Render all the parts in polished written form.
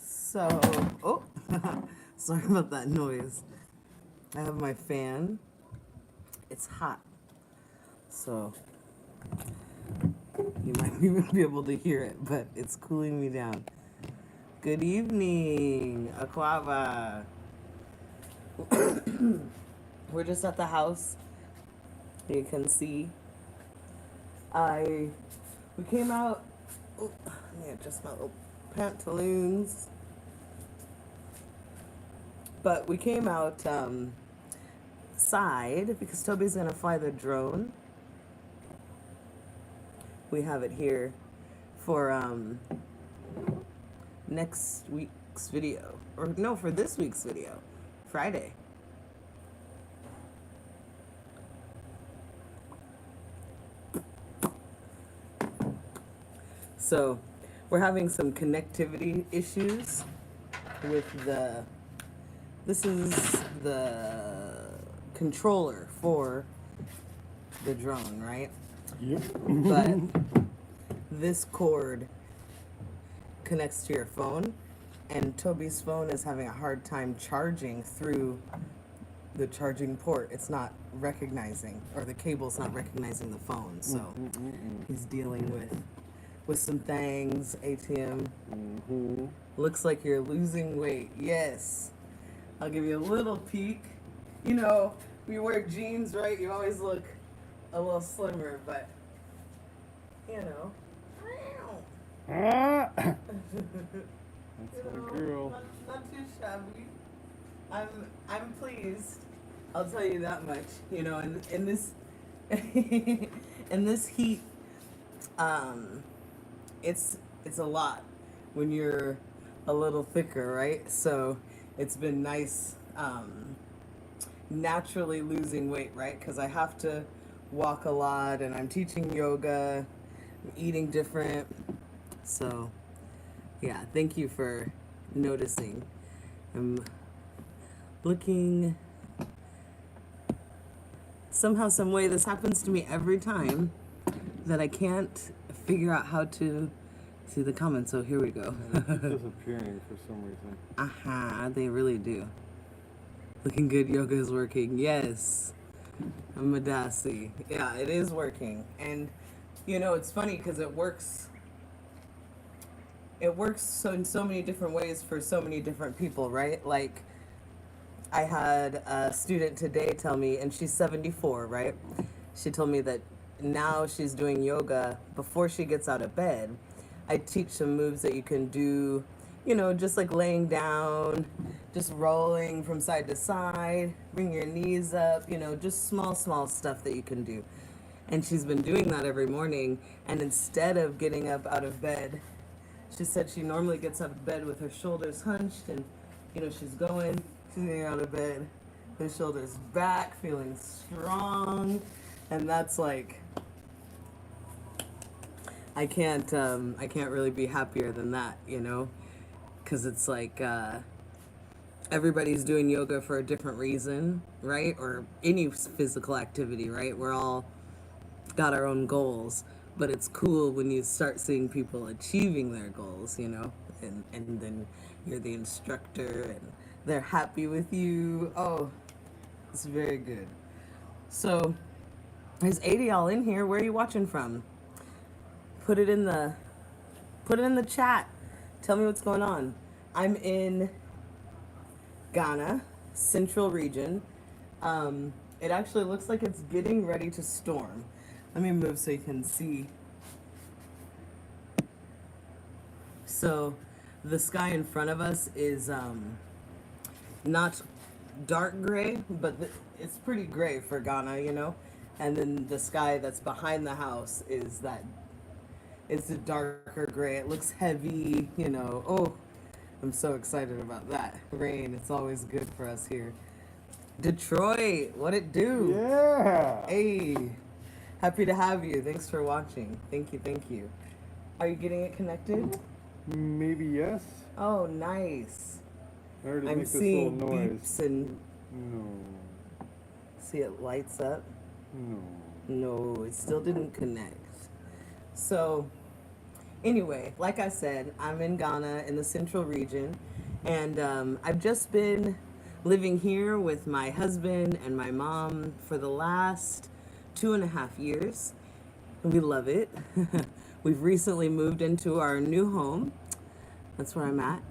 So, oh, sorry about that noise. I have my fan. It's hot. So, you might even be able to hear it, but it's cooling me down. Good evening, Aquava. We're just at the house. You can see. We came out. Oh, let me adjust my little pantaloons. But we came out side because Toby's gonna fly the drone. We have it here for next week's video, or no, for this week's video, Friday. So we're having some connectivity issues with this is the controller for the drone, right? Yep. But this cord connects to your phone, and Toby's phone is having a hard time charging through the charging port. It's not recognizing, or the cable's not recognizing the phone. So he's dealing with some things. ATM. Looks like you're losing weight. Yes. I'll give you a little peek. You know, when you wear jeans, right? You always look a little slimmer, but you know. That's my girl. Not too shabby. I'm pleased. I'll tell you that much. You know, in this in this heat, it's a lot when you're a little thicker, right? So it's been nice naturally losing weight, right? Because I have to walk a lot, and I'm teaching yoga, I'm eating different. So yeah, thank you for noticing. I'm looking somehow, some way. This happens to me every time that I can't figure out how to see the comments. So here we go. Disappearing for some reason. They really do. Looking good, yoga is working. Yes. I'm Madasi. Yeah, it is working. And you know, it's funny because it works so in so many different ways for so many different people, right? Like, I had a student today tell me, and she's 74, right? She told me that now she's doing yoga before she gets out of bed. I teach some moves that you can do, you know, just like laying down, just rolling from side to side, bring your knees up, you know, just small stuff that you can do. And she's been doing that every morning. And instead of getting up out of bed, she said she normally gets out of bed with her shoulders hunched, and you know, she's getting out of bed, her shoulders back, feeling strong. And that's like, I can't really be happier than that, you know, because it's like everybody's doing yoga for a different reason, right? Or any physical activity, right? We're all got our own goals, but it's cool when you start seeing people achieving their goals, you know, and then you're the instructor and they're happy with you. Oh, it's very good. So there's 80 y'all in here. Where are you watching from? Put it in the chat. Tell me what's going on. I'm in Ghana, Central Region. It actually looks like it's getting ready to storm. Let me move so you can see. So the sky in front of us is not dark gray, but it's pretty gray for Ghana, you know. And then the sky that's behind the house is that it's a darker gray. It looks heavy, you know. Oh, I'm so excited about that. Rain, it's always good for us here. Detroit, what it do? Yeah. Hey, happy to have you. Thanks for watching. Thank you, thank you. Are you getting it connected? Maybe yes. Oh, nice. I already I'm make this little seeing noise. beeps and No. see it lights up. No. No, it still didn't connect. So, anyway, like I said, I'm in Ghana in the central region, and I've just been living here with my husband and my mom for the last 2.5 years. We love it. We've recently moved into our new home. That's where I'm at.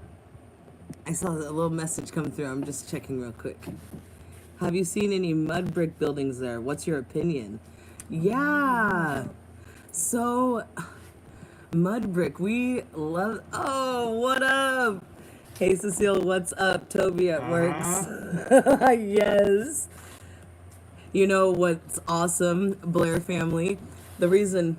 I saw a little message come through. I'm just checking real quick. Have you seen any mud brick buildings there? What's your opinion? Yeah. So, mud brick, we love. Oh, what up? Hey, Cecile, what's up? Toby at Works. Yes. You know what's awesome, Blair family? The reason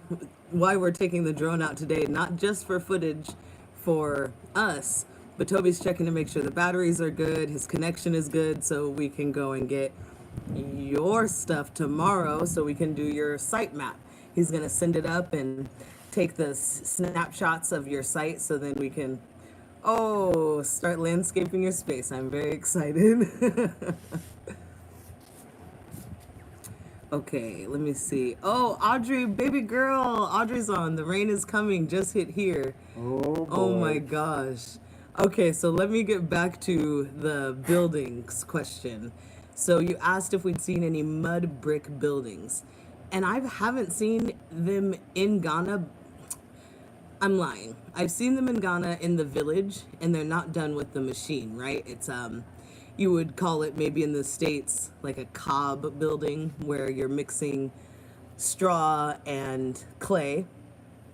why we're taking the drone out today, not just for footage for us, but Toby's checking to make sure the batteries are good, his connection is good, so we can go and get your stuff tomorrow so we can do your site map. He's going to send it up and take the snapshots of your site so then we can, start landscaping your space. I'm very excited. Okay, let me see. Oh, Audrey, baby girl. Audrey's on. The rain is coming. Just hit here. Oh, boy. Oh my gosh. Okay, so let me get back to the buildings question. So you asked if we'd seen any mud brick buildings. And I haven't seen them in Ghana. I'm lying. I've seen them in Ghana in the village, and they're not done with the machine, right? It's you would call it maybe in the States like a cob building where you're mixing straw and clay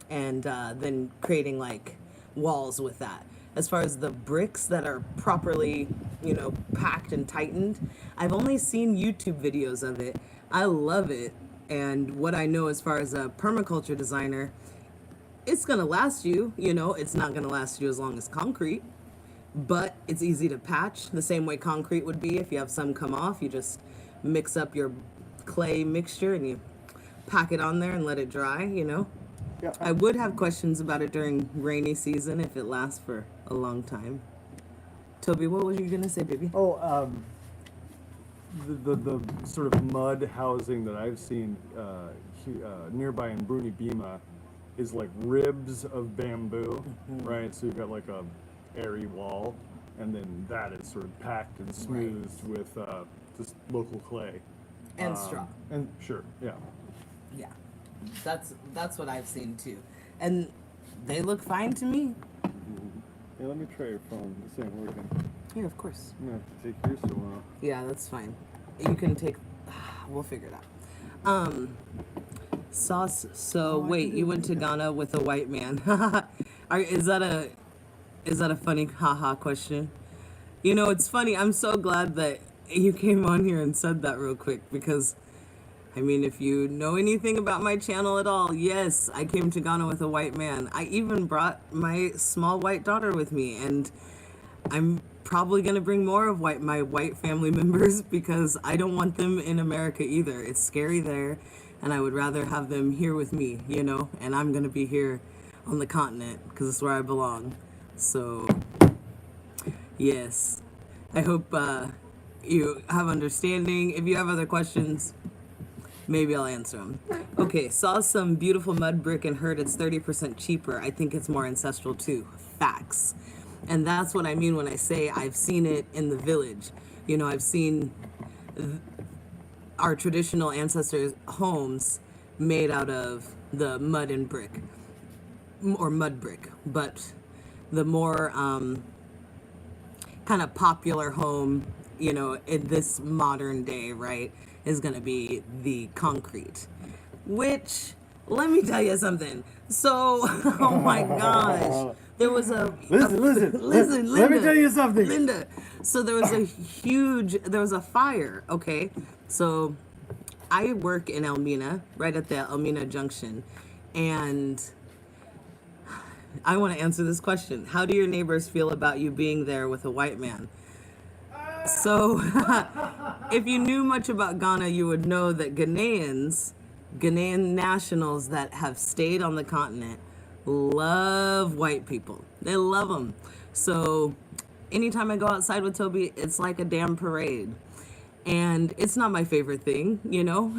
and then creating like walls with that. As far as the bricks that are properly, you know, packed and tightened, I've only seen YouTube videos of it. I love it. And what I know as far as a permaculture designer, it's gonna last you, you know, it's not gonna last you as long as concrete, but it's easy to patch the same way concrete would be. If you have some come off, you just mix up your clay mixture and you pack it on there and let it dry, you know. Yeah, I would have questions about it during rainy season if it lasts for a long time. Toby, what was you gonna say, baby? The sort of mud housing that I've seen nearby in Bruni Bima is like ribs of bamboo, right? So you've got like a airy wall, and then that is sort of packed and smoothed with just local clay And straw. And sure, yeah. Yeah, that's what I've seen too, and they look fine to me. Hey, let me try your phone. This ain't working. Yeah, of course. I'm gonna have to take yours for a while. Yeah, that's fine. You can take. We'll figure it out. Sauce. So wait, you went to Ghana with a white man. Is that a funny haha question? You know, it's funny. I'm so glad that you came on here and said that real quick because, I mean, if you know anything about my channel at all, yes, I came to Ghana with a white man. I even brought my small white daughter with me, and I'm probably going to bring more of my white family members because I don't want them in America either. It's scary there, and I would rather have them here with me, you know, and I'm going to be here on the continent because it's where I belong. So, yes, I hope you have understanding. If you have other questions, maybe I'll answer them. Okay, saw some beautiful mud brick and heard it's 30% cheaper. I think it's more ancestral too. Facts. And that's what I mean when I say I've seen it in the village. You know, I've seen our traditional ancestors' homes made out of the mud and brick, or mud brick. But the more kind of popular home, you know, in this modern day, right, is going to be the concrete, which Let me tell you something. So, oh my gosh, there was Listen. listen, Let me Linda, tell you something. Linda. So there was a fire. Okay, so I work in Elmina, right at the Elmina Junction, and I want to answer this question. How do your neighbors feel about you being there with a white man? So, if you knew much about Ghana, you would know that Ghanaian nationals that have stayed on the continent, love white people. They love them. So, anytime I go outside with Toby, it's like a damn parade. And it's not my favorite thing, you know?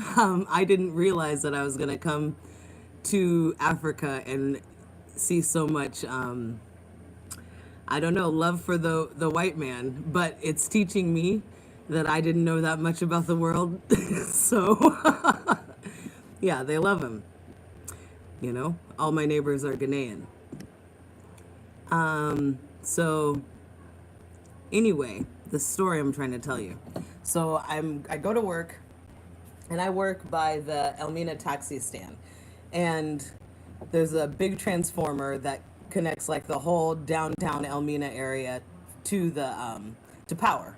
I didn't realize that I was going to come to Africa and see so much I don't know, love for the white man, but it's teaching me that I didn't know that much about the world. So yeah, they love him. You know, all my neighbors are Ghanaian. So anyway, the story I'm trying to tell you. So I go to work, and I work by the Elmina taxi stand, and there's a big transformer that connects like the whole downtown Elmina area to the to power,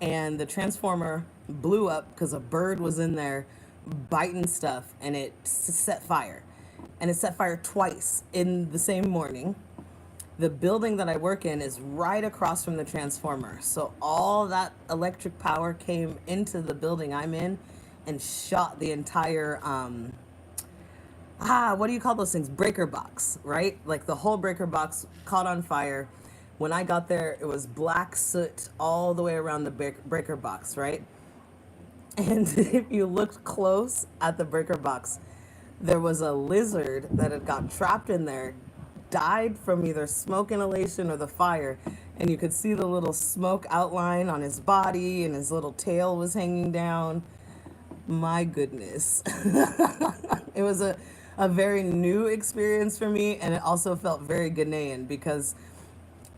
and the transformer blew up because a bird was in there biting stuff, and it set fire, and it set fire twice in the same morning. The building that I work in is right across from the transformer. So all that electric power came into the building I'm in and shot the entire, what do you call those things? Breaker box, right? Like the whole breaker box caught on fire. When I got there, it was black soot all the way around the breaker box, right? And if you looked close at the breaker box, there was a lizard that had got trapped in there, died from either smoke inhalation or the fire, and you could see the little smoke outline on his body, and his little tail was hanging down. My goodness. It was a very new experience for me, and it also felt very Ghanaian because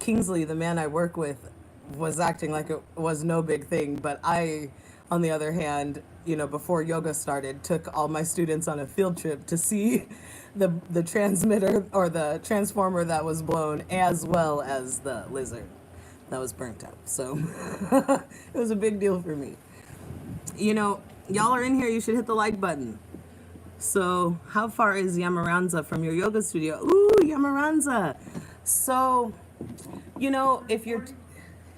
Kingsley, the man I work with, was acting like it was no big thing, but I, on the other hand, you know, before yoga started, took all my students on a field trip to see the transmitter or the transformer that was blown, as well as the lizard that was burnt up. So it was a big deal for me. You know, y'all are in here, you should hit the like button. So how far is Yamaranza from your yoga studio? Ooh, Yamaranza. So, you know, if you're,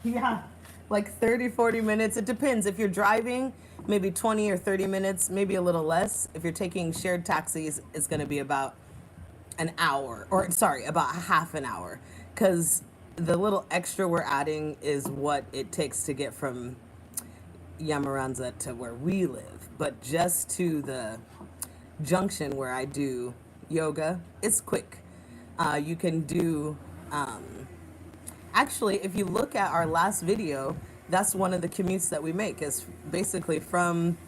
yeah, like 30, 40 minutes. It depends. If you're driving, maybe 20 or 30 minutes, maybe a little less. If you're taking shared taxis, it's going to be about an hour, or sorry, about half an hour. Because the little extra we're adding is what it takes to get from Yamaranza to where we live. But just to the junction where I do yoga, it's quick. You can do, actually, if you look at our last video, that's one of the commutes that we make, is basically from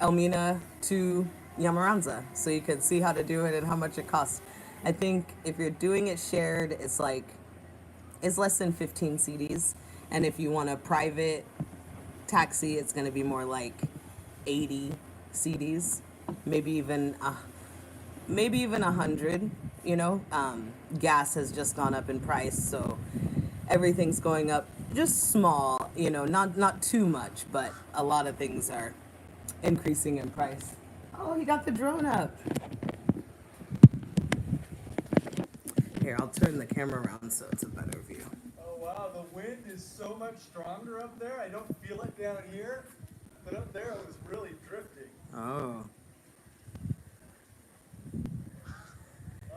Elmina to Yamaranza. So you can see how to do it and how much it costs. I think if you're doing it shared, it's less than 15 CDs. And if you want a private taxi, it's going to be more like 80 CDs, maybe even 100. You know, gas has just gone up in price, so everything's going up just small, you know, not too much, but a lot of things are increasing in price. Oh, he got the drone up. Here, I'll turn the camera around so it's a better view. Oh wow, the wind is so much stronger up there. I don't feel it down here, but up there it was really drifting. Oh.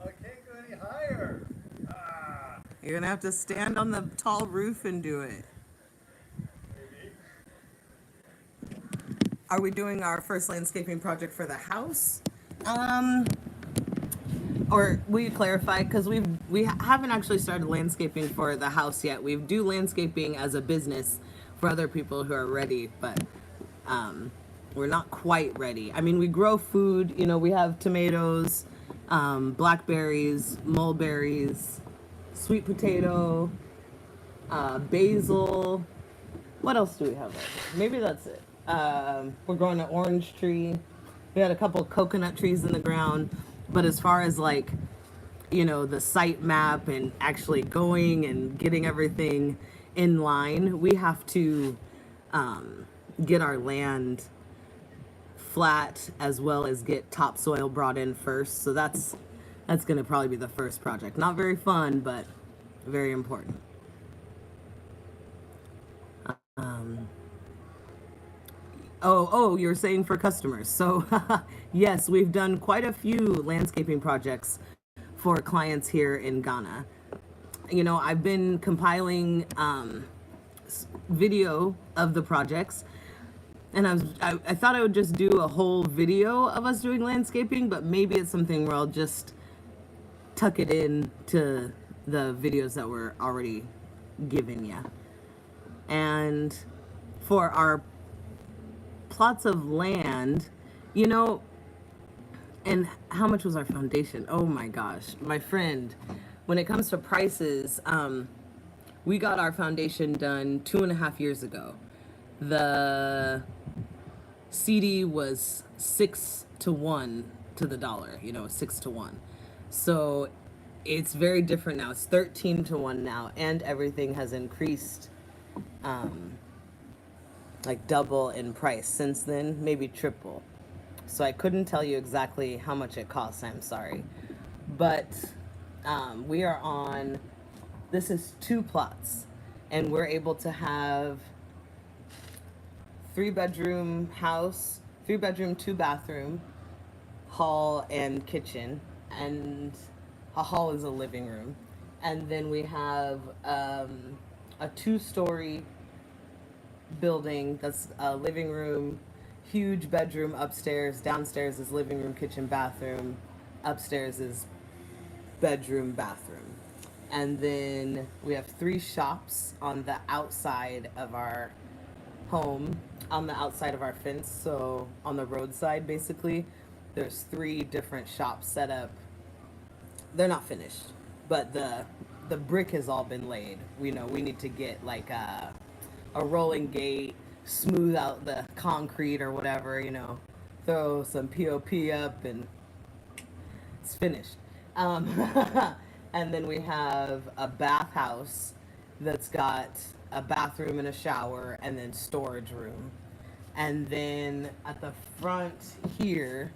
I can't go any higher. Ah. You're gonna have to stand on the tall roof and do it. Maybe. Are we doing our first landscaping project for the house? Or will you clarify? Because we haven't actually started landscaping for the house yet. We do landscaping as a business for other people who are ready, but we're not quite ready. I mean, we grow food. You know, we have tomatoes, blackberries, mulberries, sweet potato, basil. What else do we have over here? Maybe that's it. We're growing an orange tree. We had a couple coconut trees in the ground, but as far as like, the site map and actually going and getting everything in line, we have to get our land flat as well as get topsoil brought in first. So that's going to probably be the first project. Not very fun, but very important. Oh, you're saying for customers. So yes, we've done quite a few landscaping projects for clients here in Ghana. I've been compiling video of the projects, and I thought I would just do a whole video of us doing landscaping, but maybe it's something where I'll just tuck it in to the videos that we're already giving you. And for our plots of land, and how much was our foundation? Oh my gosh, my friend, when it comes to prices, we got our foundation done 2.5 years ago. The CD was 6 to 1 to the dollar, 6 to 1. So it's very different now. It's 13 to 1 now, and everything has increased like double in price since then, maybe triple. So I couldn't tell you exactly how much it costs, I'm sorry. But we are on, this is 2 plots, and we're able to have 3-bedroom house, 3-bedroom, 2-bathroom, hall and kitchen, and a hall is a living room. And then we have a 2-story building that's a living room, huge bedroom upstairs, downstairs is living room, kitchen, bathroom, upstairs is bedroom, bathroom. And then we have 3 shops on the outside of our home, on the outside of our fence, so on the roadside basically. There's 3 different shops set up. They're not finished, but the brick has all been laid. We need to get like a rolling gate, smooth out the concrete or whatever, throw some POP up, and it's finished. And then we have a bathhouse that's got a bathroom and a shower, and then storage room. And then at the front here,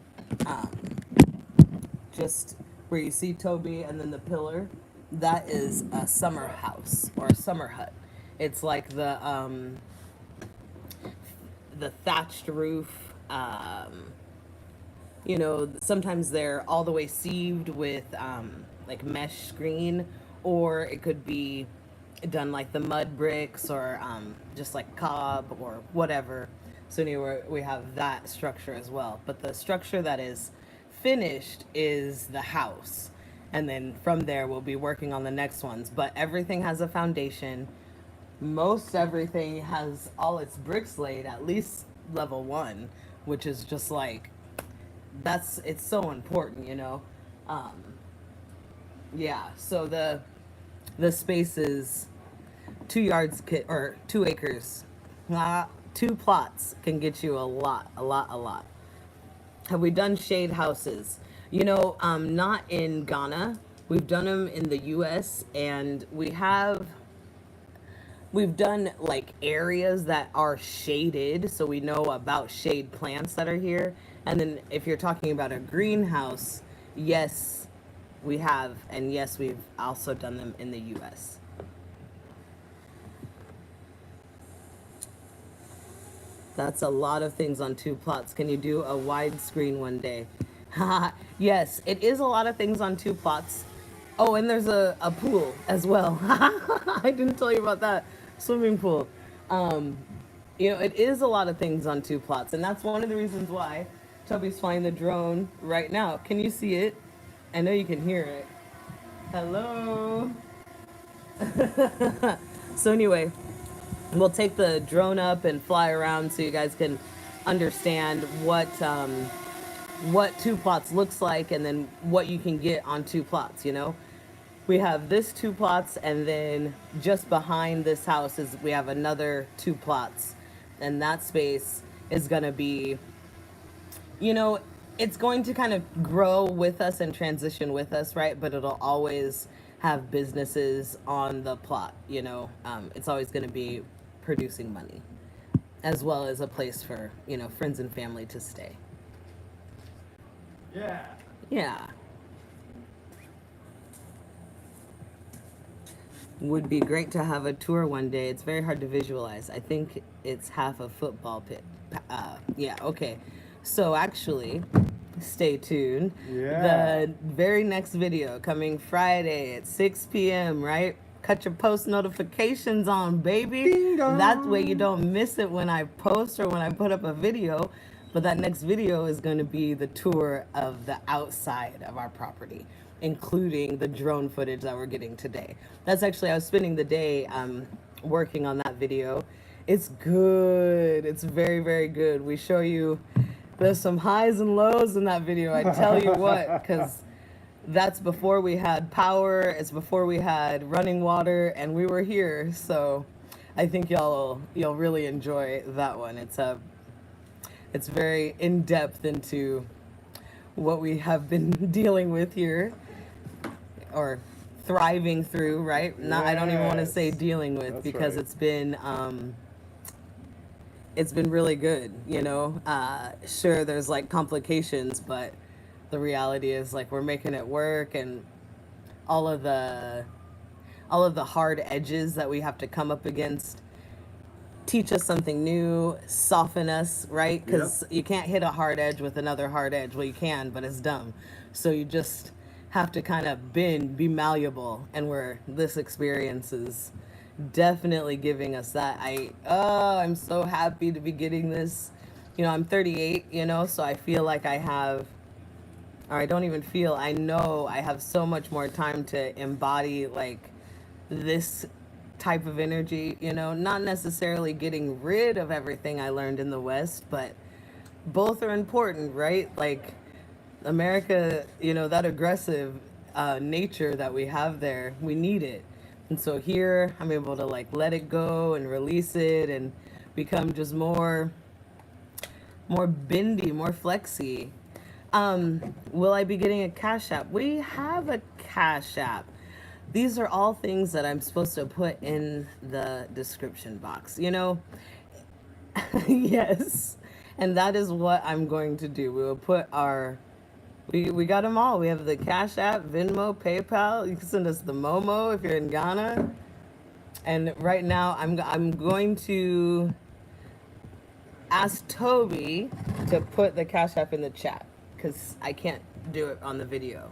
just where you see Toby and then the pillar, that is a summer house or a summer hut. It's like the thatched roof. Sometimes they're all the way sieved with like mesh screen, or it could be done like the mud bricks, or just like cob or whatever. So anyway, we have that structure as well. But the structure that is finished is the house. And then from there, we'll be working on the next ones. But everything has a foundation. Most everything has all its bricks laid, at least level 1, which is just like, it's so important, yeah, so the space is 2 yards, or 2 acres. 2 plots can get you a lot. Have we done shade houses? Not in Ghana. We've done them in the US, and we've done like areas that are shaded, so we know about shade plants that are here. And then if you're talking about a greenhouse, yes, we have, and yes, we've also done them in the US. That's a lot of things on 2 plots. Can you do a widescreen one day? Yes, it is a lot of things on 2 plots. Oh, and there's a pool as well. I didn't tell you about that. Swimming pool. It is a lot of things on 2 plots, and that's one of the reasons why Toby's flying the drone right now. Can you see it? I know you can hear it. Hello. So anyway, we'll take the drone up and fly around so you guys can understand what 2 plots looks like, and then what you can get on 2 plots. We have this 2 plots, and then just behind this house we have another 2 plots, and that space is gonna be you know, it's going to kind of grow with us and transition with us, right? But it'll always have businesses on the plot, you know. It's always going to be producing money, as well as a place for, you know, friends and family to stay. Yeah. Yeah. Would be great to have a tour one day. It's very hard to visualize. I think it's half a football pit. Yeah, okay. So actually, stay tuned. Yeah. The very next video coming Friday at 6 p.m., right? Cut your post notifications on, baby. Ding dong. That way you don't miss it when I post or when I put up a video. But that next video is going to be the tour of the outside of our property, including the drone footage that we're getting today. That's actually, I was spending the day working on that video. It's good. It's very, very good. We show you, there's some highs and lows in that video. I tell you what, because that's before we had power. It's before we had running water, and we were here. So I think you'll really enjoy that one. It's very in depth into what we have been dealing with here, or thriving through, right? Not, I don't even want to say dealing with, That's because right. it's been really good, you know. Sure, there's like complications, but the reality is like we're making it work, and all of the hard edges that we have to come up against teach us something new, soften us, right? Because you can't hit a hard edge with another hard edge. Well, you can, but it's dumb. So you just have to kind of bend, be malleable, and where this experience is definitely giving us that. I'm so happy to be getting this. You know, I'm 38, you know, so I feel like I have, or I don't even feel, I know I have so much more time to embody like this type of energy, you know, not necessarily getting rid of everything I learned in the West, but both are important, right? Like America, you know, that aggressive nature that we have there, we need it. And so here I'm able to like let it go and release it and become just more bendy, more flexy. Will I be getting a Cash App? We have a Cash App. These are all things that I'm supposed to put in the description box, you know? Yes. And that is what I'm going to do. We will put we got them all. We have the Cash App, Venmo, PayPal. You can send us the Momo if you're in Ghana. And right now I'm going to ask Toby to put the Cash App in the chat, because I can't do it on the video.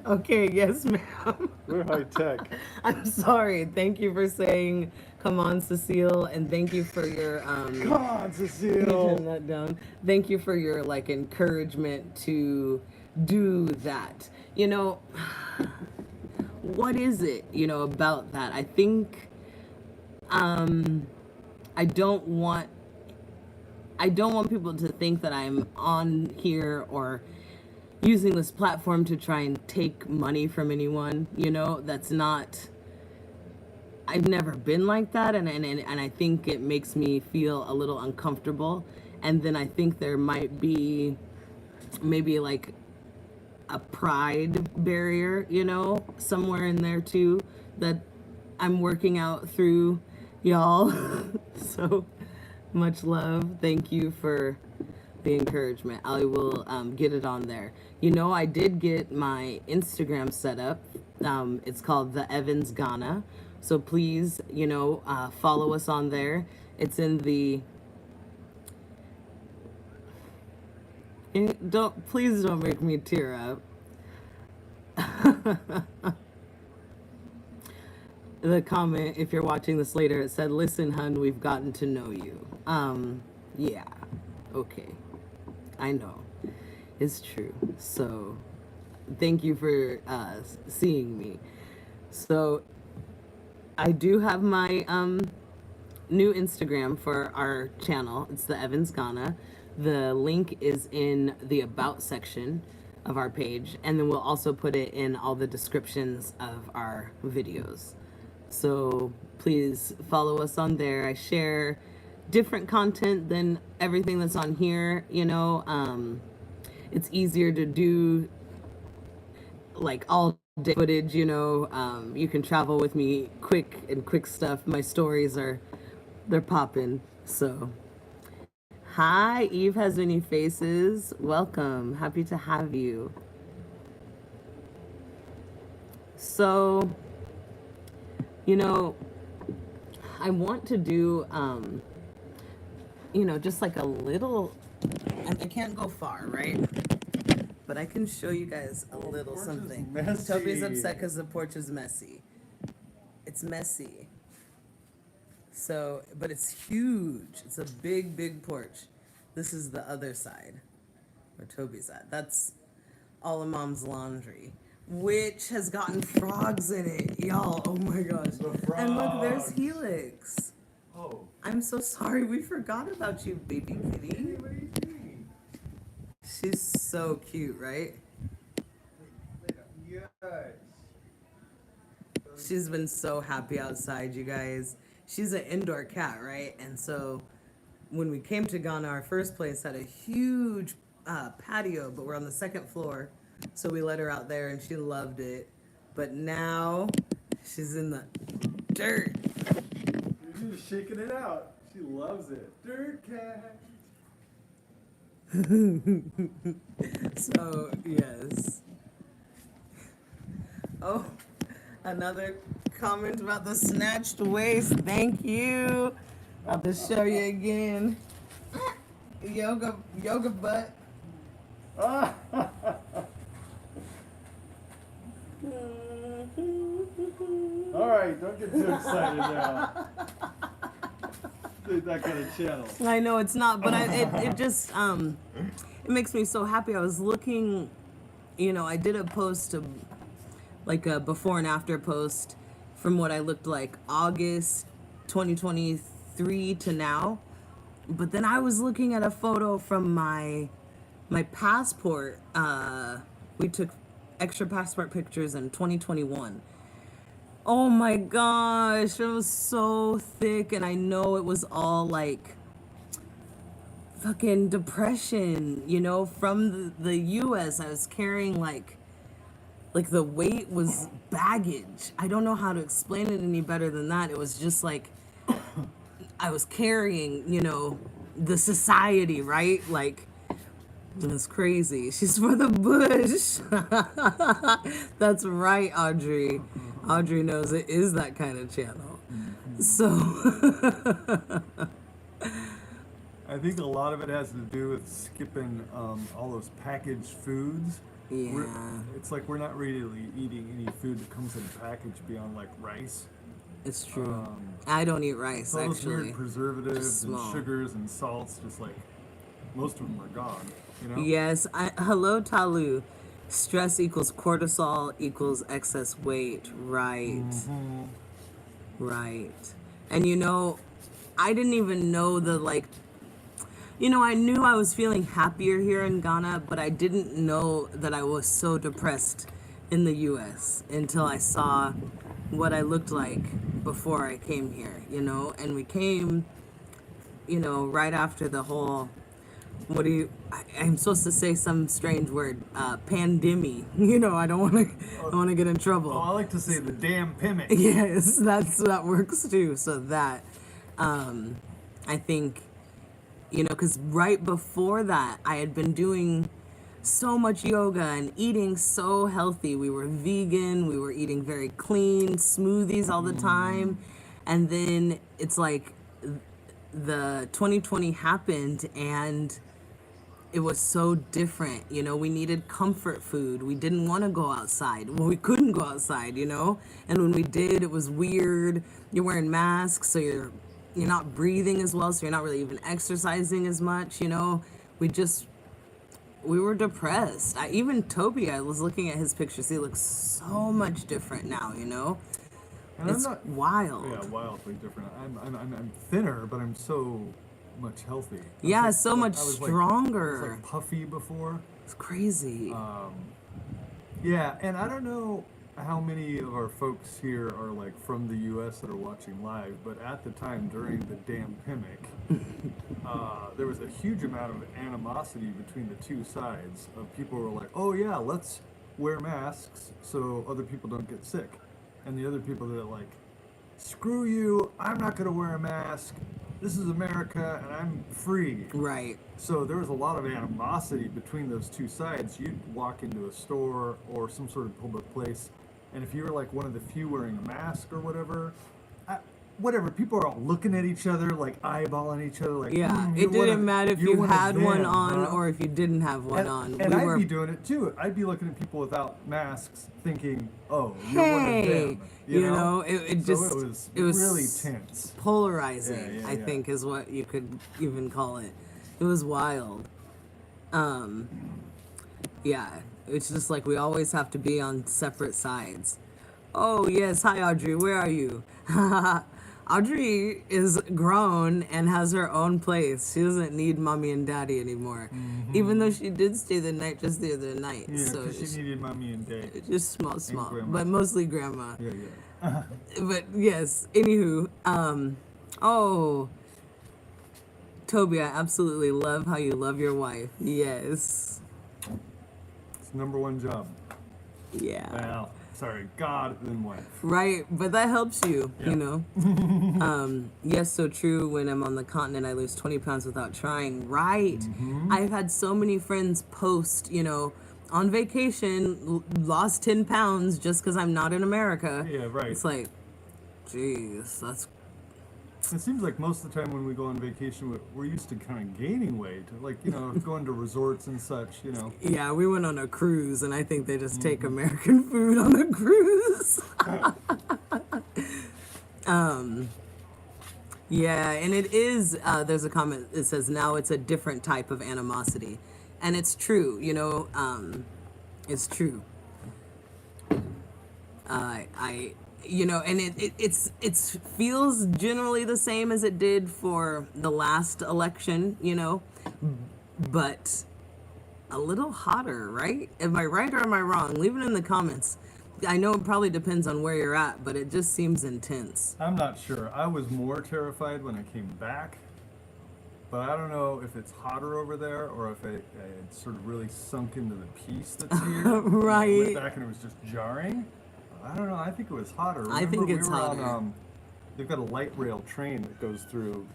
Okay, yes, ma'am. We're high tech. I'm sorry. Thank you for saying, come on, Cecile, and thank you for your Come on, Cecile. turn that down. Thank you for your like encouragement to do that. You know, what is it, you know, about that? I think I don't want people to think that I'm on here or using this platform to try and take money from anyone, you know. That's not, I've never been like that, and I think it makes me feel a little uncomfortable. And then I think there might be maybe like a pride barrier, you know, somewhere in there too, that I'm working out through, y'all. So much love. Thank you for the encouragement. I will get it on there. You know, I did get my Instagram set up. It's called The Evans Ghana. So please, you know, follow us on there. It's in the, please don't make me tear up. The comment, if you're watching this later, it said, "Listen, hun, we've gotten to know you." Yeah, okay. I know, it's true. So thank you for seeing me. So I do have my new Instagram for our channel. It's the Evans Ghana. The link is in the About section of our page, and then we'll also put it in all the descriptions of our videos. So please follow us on there. I share different content than everything that's on here, you know. It's easier to do like all day footage, you know. You can travel with me quick stuff. My stories they're popping. So hi, Eve has many faces. Welcome. Happy to have you. So, you know, I want to do, you know, just like a little, and I can't go far, right? But I can show you guys a little something. Toby's upset because the porch is messy. It's messy. So, but it's huge. It's a big porch. This is the other side where Toby's at. That's all of Mom's laundry, which has gotten frogs in it, y'all. Oh my gosh. And look, there's Helix. Oh. I'm so sorry. We forgot about you, baby kitty. What are you doing? She's so cute, right? Yes. She's been so happy outside, you guys. She's an indoor cat, right? And so when we came to Ghana, our first place had a huge patio, but we're on the second floor. So we let her out there and she loved it. But now she's in the dirt. She's just shaking it out. She loves it. Dirt cat. So, yes. Oh, another comment about the snatched waist. Thank you. I'll just show you again. Yoga butt. All right, don't get too excited now. That kind of channel. I know it's not, but it just it makes me so happy. I was looking, you know, I did a post of like a before and after post from what I looked like August 2023 to now. But then I was looking at a photo from my passport. We took extra passport pictures in 2021. Oh my gosh, it was so thick, and I know it was all like fucking depression, you know, from the US. I was carrying like the weight was baggage. I don't know how to explain it any better than that. It was just like I was carrying, you know, the society, right? Like, it was crazy. She's for the bush. That's right, Audrey. Audrey knows it is that kind of channel. So I think a lot of it has to do with skipping all those packaged foods. yeah, It's like we're not really eating any food that comes in a package beyond like rice. it's true. I don't eat rice, So all those actually. weird preservatives Just and small. sugars and salts, just like most of them are gone. You know? Yes. Hello, Talu. Stress equals cortisol equals excess weight. Right. Right. And you know, I didn't even know the like, you know, I knew I was feeling happier here in Ghana, but I didn't know that I was so depressed in the US until I saw what I looked like before I came here, you know. And we came, you know, right after the whole, I'm supposed to say some strange word, pandemic. You know, I don't want to get in trouble. Oh, I like to say the damn pimmick. Yes, that works too. So that, I think, you know, because right before that, I had been doing so much yoga and eating so healthy. We were vegan, we were eating very clean, smoothies all the time. And then it's like the 2020 happened and it was so different. You know, we needed comfort food. We didn't want to go outside. Well, we couldn't go outside, you know? And when we did, it was weird. You're wearing masks, so you're not breathing as well, so you're not really even exercising as much, you know? We were depressed. Even Toby, I was looking at his pictures. He looks so much different now, you know? And It's I'm not wild. Yeah, wildly different. I'm thinner, but I'm so much healthy. Yeah, was so much I was stronger. like puffy before. It's crazy. Yeah, and I don't know. how many of our folks here are like from the U.S. that are watching live, but at the time during the damn pandemic, there was a huge amount of animosity between the two sides. Of people who were like, "Oh yeah, let's wear masks so other people don't get sick," and the other people that are like, "Screw you! I'm not going to wear a mask. This is America, and I'm free." Right. So there was a lot of animosity between those two sides. You'd walk into a store or some sort of public place, and if you were like one of the few wearing a mask or whatever, people are all looking at each other, like eyeballing each other, like, Yeah, you're it didn't matter if you had one them, on huh?" or if you didn't have one on. And We I'd were, be doing it too. I'd be looking at people without masks, thinking, "Oh, you're one of hey, them." you know, it So just it was really tense. polarizing. Yeah, I yeah. think is what you could even call it. It was wild. Yeah, it's just like we always have to be on separate sides. Oh yes, hi Audrey, where are you? Audrey is grown and has her own place. She doesn't need mommy and daddy anymore. Even though she did stay the night just the other night. Yeah, So 'cause she needed mommy and daddy. just small, grandma. but mostly grandma. Yeah, yeah. But yes, anywho, oh, Toby, I absolutely love how you love your wife. Yes. It's number one job. Yeah. Well, sorry, God and wife. Right, but that helps you, Yeah. you know. Yes, so true. When I'm on the continent, I lose 20 pounds without trying. Right. I've had so many friends post, you know, on vacation, lost 10 pounds just because I'm not in America. Yeah, right. It's like, geez, that's It seems like most of the time when we go on vacation, we're used to kind of gaining weight, like, you know, going to resorts and such, you know. yeah. We went on a cruise, and I think they just take American food on the cruise. Yeah, and it is. There's a comment. It says now it's a different type of animosity, and it's true. You know, it's true. You know, and it feels generally the same as it did for the last election. You know, but a little hotter, right? Am I right or am I wrong? Leave it in the comments. I know it probably depends on where you're at, but it just seems intense. I'm not sure. I was more terrified when I came back, but I don't know if it's hotter over there or if it sort of really sunk into the peace that's here. Right. I went back and it was just jarring. I don't know. I think it was hotter. I think Remember, it's we were hotter. On, they've got a light rail train that goes through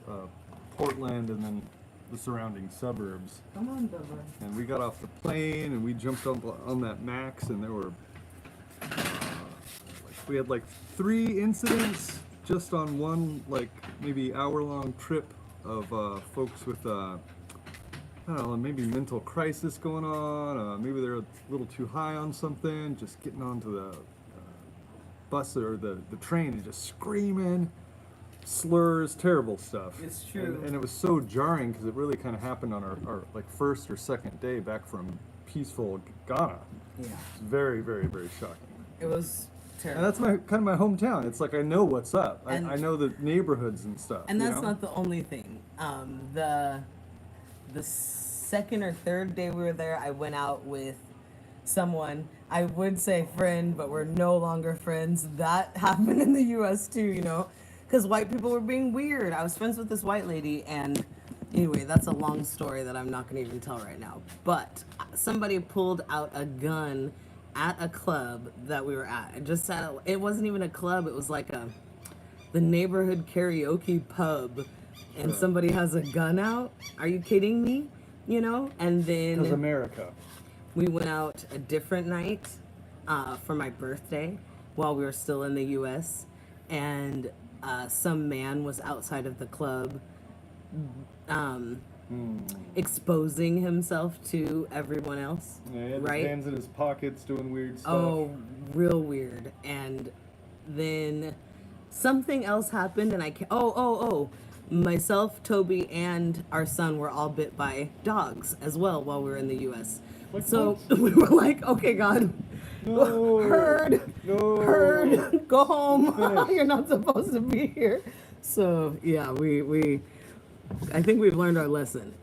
Portland and then the surrounding suburbs. Come on, Dover. And we got off the plane and we jumped up on that Max, and there were we had like 3 incidents just on one like maybe hour-long trip of folks with I don't know, maybe mental crisis going on. Maybe they're a little too high on something, just getting onto the bus or the train and just screaming, slurs, terrible stuff. It's true. And it was so jarring because it really kind of happened on our like first or second day back from peaceful Ghana. Yeah, It's very, very, very shocking. it was And terrible. that's kind of my hometown. It's like I know what's up. And- I know the neighborhoods and stuff. And you that's know? not the only thing. The second or third day we were there, I went out with someone. I would say friend, but we're no longer friends. That happened in the U.S. too, you know, because white people were being weird. I was friends with this white lady, and anyway, that's a long story that I'm not going to even tell right now. But somebody pulled out a gun at a club that we were at. It wasn't even a club. It was like the neighborhood karaoke pub, and somebody has a gun out. Are you kidding me? You know, and then Because America. we went out a different night for my birthday while we were still in the U.S. And some man was outside of the club exposing himself to everyone else. Yeah, he had right? his hands in his pockets doing weird stuff. Oh, real weird. And then something else happened, and I can't. Oh. Myself, Toby, and our son were all bit by dogs as well while we were in the U.S. Like So what? we were like, okay, God, No. herd, go home. Finish. You're not supposed to be here. So yeah, we I think we've learned our lesson.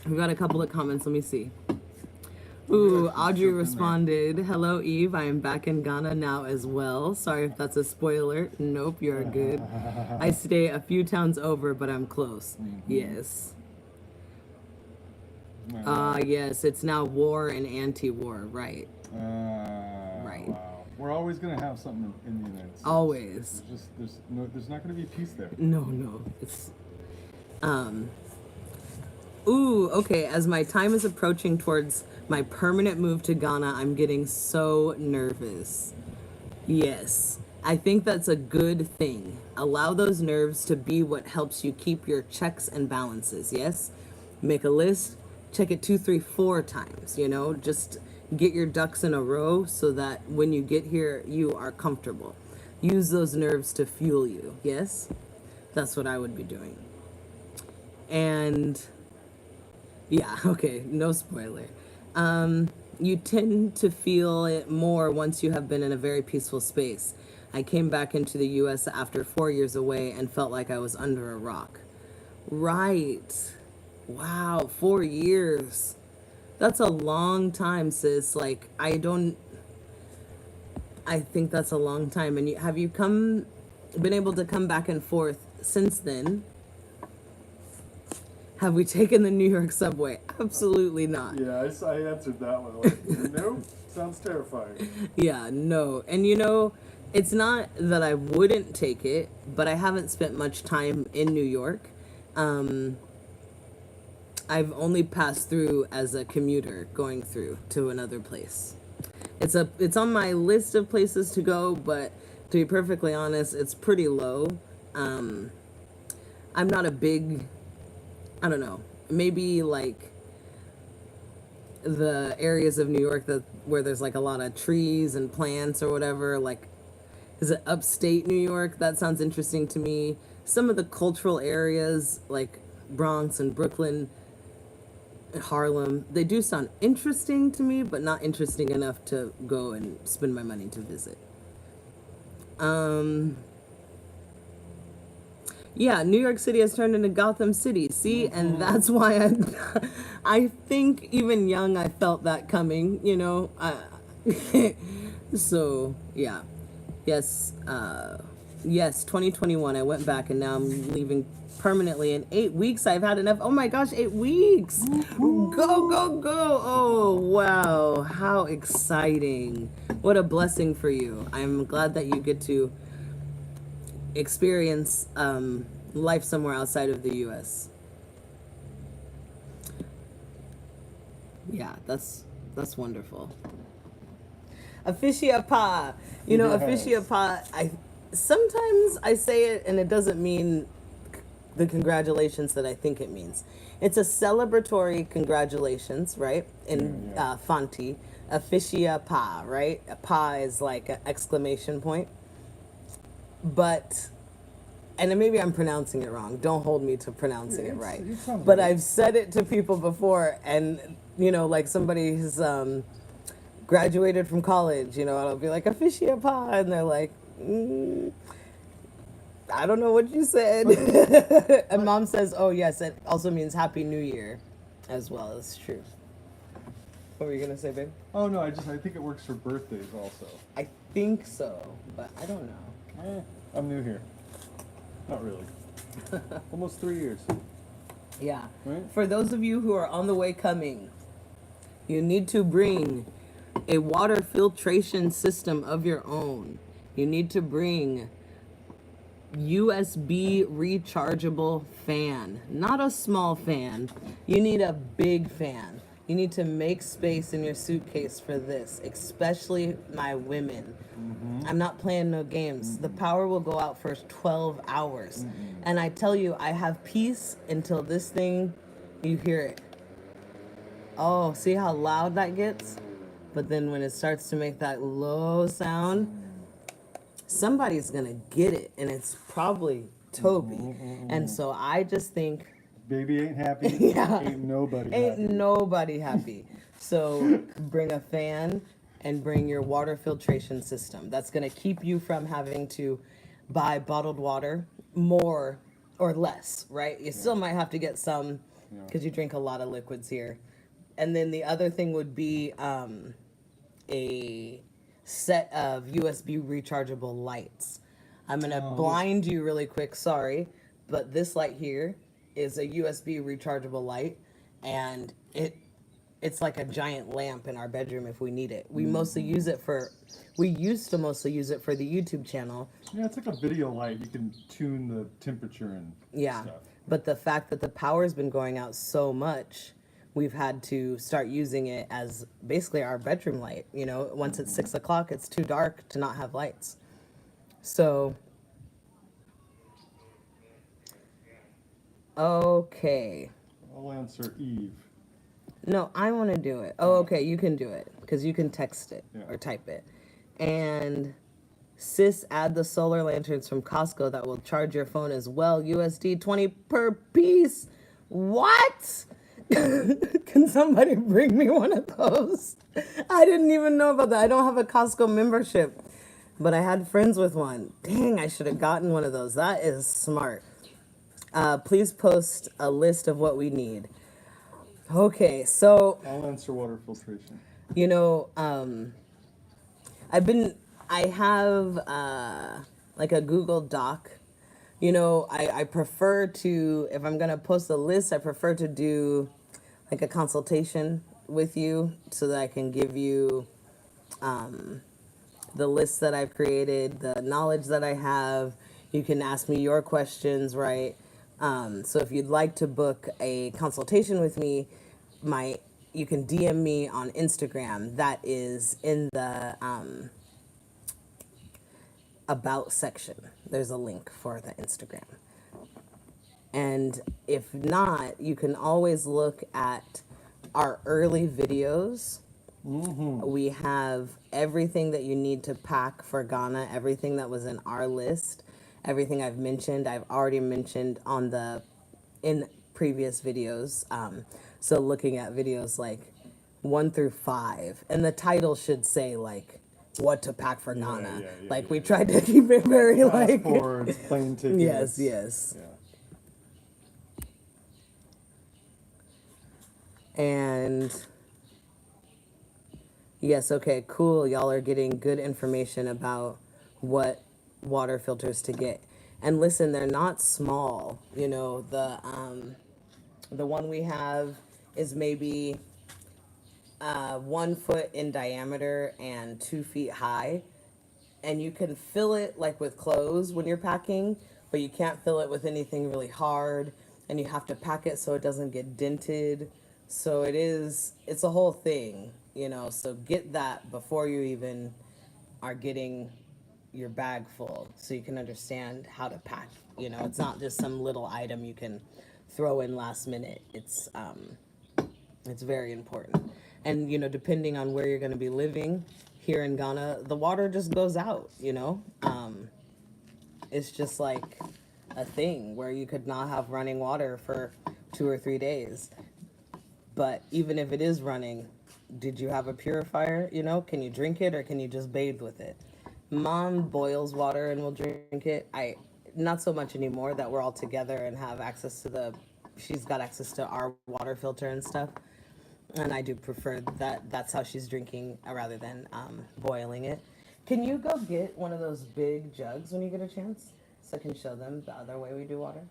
We got a couple of comments. Let me see. Ooh, Audrey responded, "Hello, Eve. I am back in Ghana now as well. Sorry if that's a spoiler. Nope, you're good. I stay a few towns over, but I'm close. Yes. Yes, it's now war and anti-war, right? Right. Wow. We're always going to have something in the United States. Always. There's not going to be peace there. No. It's Ooh, okay. As my time is approaching towards my permanent move to Ghana, I'm getting so nervous. Yes, I think that's a good thing. Allow those nerves to be what helps you keep your checks and balances. Yes? Make a list, check it 2, 3, 4 times, just get your ducks in a row so that when you get here, you are comfortable. Use those nerves to fuel you. Yes? That's what I would be doing. And yeah, okay, no spoiler. You tend to feel it more once you have been in a very peaceful space. I came back into the U.S. after 4 years away and felt like I was under a rock. Right. Wow, 4 years. That's a long time, sis. Like, I think that's a long time. And have you been able to come back and forth since then? Have we taken the New York subway? Absolutely not. Yeah, I answered that one. Like, nope, sounds terrifying. Yeah, no. And it's not that I wouldn't take it, but I haven't spent much time in New York. I've only passed through as a commuter going through to another place. It's on my list of places to go, but to be perfectly honest, it's pretty low. I'm not a big, I don't know, maybe like the areas of New York where there's like a lot of trees and plants or whatever, like, is it upstate New York? That sounds interesting to me. Some of the cultural areas like Bronx and Brooklyn, Harlem, they do sound interesting to me, but not interesting enough to go and spend my money to visit. Yeah, New York City has turned into Gotham City. See, and that's why I think even young I felt that coming. So yeah, yes, 2021. I went back, and now I'm leaving permanently in 8 weeks. I've had enough. Oh my gosh, 8 weeks! Go! Oh wow, how exciting! What a blessing for you. I'm glad that you get to experience life somewhere outside of the U.S. Yeah, that's wonderful. Officia pa, Yes. officia pa. Sometimes I say it and it doesn't mean the congratulations that I think it means. It's a celebratory congratulations, right? In Fanti, officia pa, right? A pa is like an exclamation point. But, and then maybe I'm pronouncing it wrong. Don't hold me to pronouncing it right. But I've said it to people before, and like somebody who's graduated from college, I'll be like, officia pa, and they're like, I don't know what you said. And mom says, oh yes, it also means Happy New Year as well. It's true. What were you gonna say, babe? Oh no, I think it works for birthdays also. I think so, but I don't know. I'm new here. Not really. Almost 3 years. Yeah. Right? For those of you who are on the way coming, you need to bring a water filtration system of your own. You need to bring USB rechargeable fan, not a small fan. You need a big fan. You need to make space in your suitcase for this, especially my women. I'm not playing no games. The power will go out for 12 hours. And I tell you, I have peace until this thing, you hear it. Oh, see how loud that gets? But then when it starts to make that low sound, somebody's gonna get it, and it's probably Toby. And so I just think, baby ain't happy. Yeah. Ain't nobody ain't happy. nobody happy. So bring a fan and bring your water filtration system. That's gonna keep you from having to buy bottled water more or less, right? You still might have to get some because you drink a lot of liquids here. and then the other thing would be a set of USB rechargeable lights. I'm gonna blind you really quick, sorry, but this light here is a USB rechargeable light, and it's like a giant lamp in our bedroom if we need it. We mostly use it for, we used to mostly use it for the YouTube channel. Yeah, it's like a video light. You can tune the temperature and stuff. But the fact that the power's been going out so much, we've had to start using it as basically our bedroom light. You know, once it's 6 o'clock, it's too dark to not have lights. So, okay. I'll answer Eve. No, I want to do it. Oh, okay, you can do it because you can text it or type it. And sis, add the solar lanterns from Costco that will charge your phone as well. USD 20 per piece. What? Can somebody bring me one of those? I didn't even know about that. I don't have a Costco membership, but I had friends with one. Dang, I should have gotten one of those. That is smart. Please post a list of what we need. Okay, so I'll answer water filtration. you know, I have like a Google Doc. You know, I prefer to, if I'm gonna post a list, I prefer to do like a consultation with you so that I can give you the list that I've created, the knowledge that I have. You can ask me your questions, right? So if you'd like to book a consultation with me, you can DM me on Instagram. That is in the about section. There's a link for the Instagram. And if not, you can always look at our early videos. We have everything that you need to pack for Ghana, everything that was in our list, everything I've already mentioned in previous videos. So looking at videos like 1 through 5, and the title should say like what to pack for Ghana. We tried to keep it very Passports, plane tickets. Yes. Yeah. And yes, okay, cool. Y'all are getting good information about what water filters to get. And listen, they're not small. You know, the one we have is maybe 1 foot in diameter and 2 feet high. And you can fill it like with clothes when you're packing, but you can't fill it with anything really hard. And you have to pack it so it doesn't get dented. So it's a whole thing, you know. So get that before you even are getting your bag full, so you can understand how to pack. You know, it's not just some little item you can throw in last minute. It's very important. And you know, depending on where you're going to be living here in Ghana, the water just goes out. You know, it's just like a thing where you could not have running water for 2 or 3 days. But even if it is running, did you have a purifier? You know, can you drink it or can you just bathe with it? Mom boils water and will drink it. Not so much anymore that we're all together and have access to she's got access to our water filter and stuff. And I do prefer that's how she's drinking rather than boiling it. Can you go get one of those big jugs when you get a chance so I can show them the other way we do water?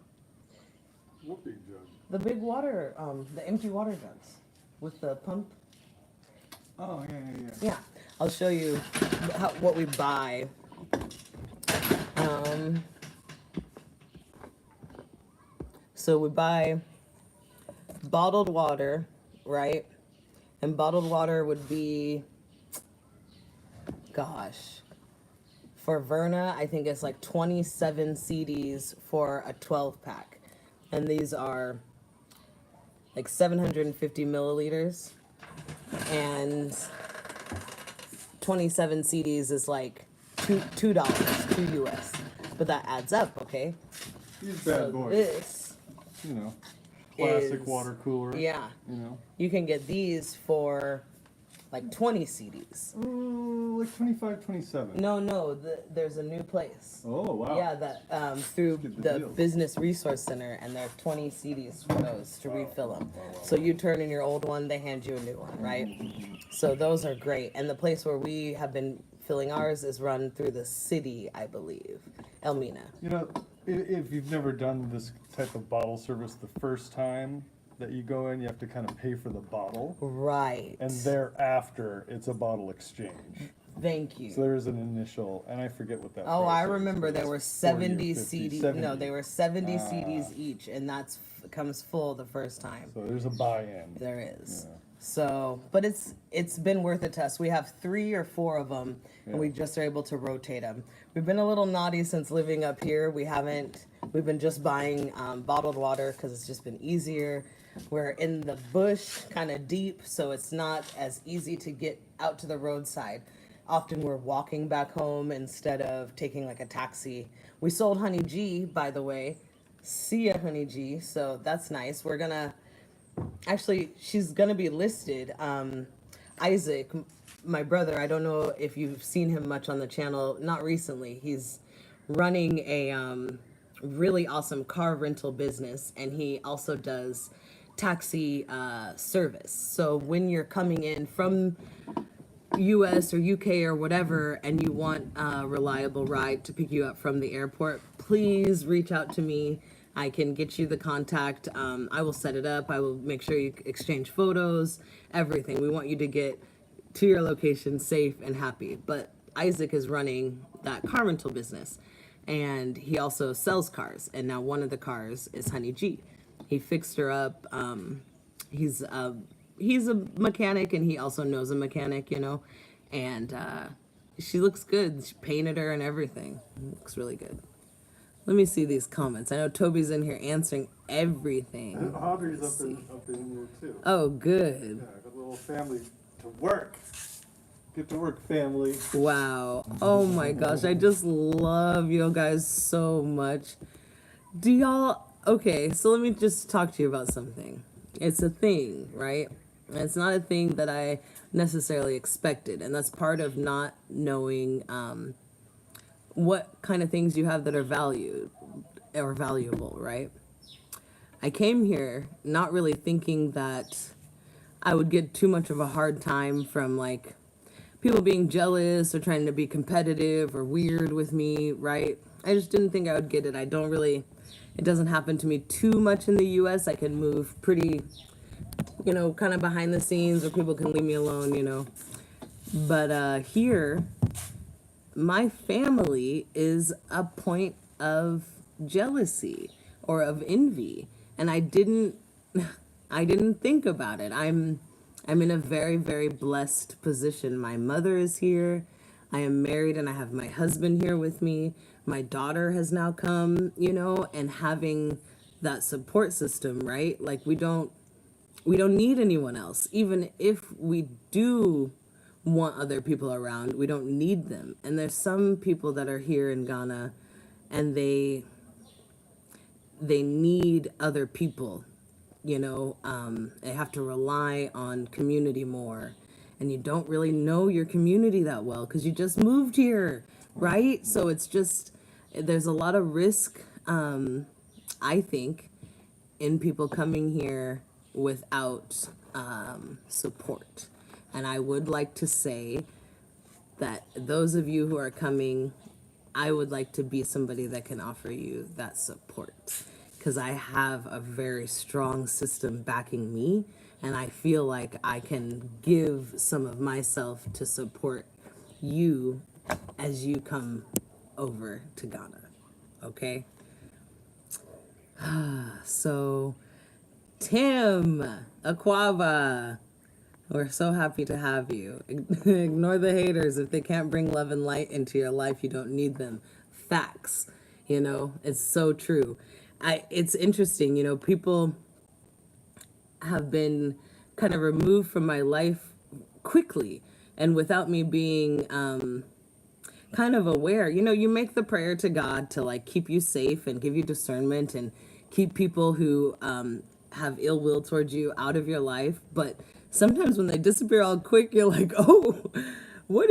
What big jug? The big water, the empty water jugs with the pump. Oh, yeah. Yeah, I'll show you what we buy. So we buy bottled water, right? And bottled water would be, gosh, for Verna, I think it's like 27 CDs for a 12 pack. And these are like 750 milliliters. And 27 CDs is like $2, $2 US. But that adds up, okay? These bad boys. This, you know, plastic water cooler. Yeah. You know. You can get these for like 20 CDs. Like 25, 27. No, there's a new place. Oh, wow. Yeah, that through Get the the deals. Business Resource Center, and there are 20 CDs for those to refill them. So you turn in your old one, they hand you a new one, right? So those are great. And the place where we have been filling ours is run through the city, I believe, Elmina. You know, if you've never done this type of bottle service, the first time that you go in, you have to kind of pay for the bottle. Right. And thereafter, it's a bottle exchange. Thank you. So there's an initial, and I forget what that. Oh, price I is, remember but there it's were 40 or 70 50, CDs. 70. No, they were 70 CDs each, and that's comes full the first time. So there's a buy-in. There is. Yeah. So, but it's been worth a test. We have 3 or 4 of them, and Yeah. we just are able to rotate them. We've been a little naughty since living up here. We've been just buying bottled water because it's just been easier. We're in the bush, kind of deep, so it's not as easy to get out to the roadside. Often we're walking back home instead of taking like a taxi. We sold Honey G, by the way. See ya, Honey G. So that's nice. We're gonna actually, she's gonna be listed. Isaac, my brother, I don't know if you've seen him much on the channel. Not recently. He's running a really awesome car rental business, and he also does taxi service. So when you're coming in from US or UK or whatever, and you want a reliable ride to pick you up from the airport, please reach out to me. I can get you the contact. I will set it up. I will make sure you exchange photos, everything. We want you to get to your location safe and happy. But Isaac is running that car rental business, and he also sells cars. And now one of the cars is Honey G. He fixed her up. He's a mechanic, and he also knows a mechanic, you know, and she looks good. She painted her and everything. Looks really good. Let me see these comments. I know Toby's in here answering everything. And Audrey's up in here too. Oh, good. Yeah, got a little family to work. Get to work, family. Wow. Oh my gosh. I just love you guys so much. Do y'all... Okay, so let me just talk to you about something. It's a thing, right? And it's not a thing that I necessarily expected. And that's part of not knowing what kind of things you have that are valued or valuable, right? I came here not really thinking that I would get too much of a hard time from like people being jealous or trying to be competitive or weird with me, right? I just didn't think I would get it. It doesn't happen to me too much in the US. I can move pretty, you know, kind of behind the scenes, or people can leave me alone, you know. But here, my family is a point of jealousy or of envy, and I didn't think about it. I'm in a very, very blessed position. My mother is here. I am married, and I have my husband here with me. My daughter has now come, you know, and having that support system, right? Like we don't need anyone else. Even if we do want other people around, we don't need them. And there's some people that are here in Ghana, and they need other people, you know. They have to rely on community more, and you don't really know your community that well because you just moved here, right? So it's just, there's a lot of risk, I think, in people coming here without support. And I would like to say that those of you who are coming, I would like to be somebody that can offer you that support, because I have a very strong system backing me, and I feel like I can give some of myself to support you as you come over to Ghana. Okay? So, Tim Aquava, we're so happy to have you. Ignore the haters. If they can't bring love and light into your life, you don't need them. Facts. You know, it's so true. It's interesting, you know, people have been kind of removed from my life quickly and without me being kind of aware. You know, you make the prayer to God to like keep you safe and give you discernment and keep people who have ill will towards you out of your life, but sometimes when they disappear all quick, you're like, oh, what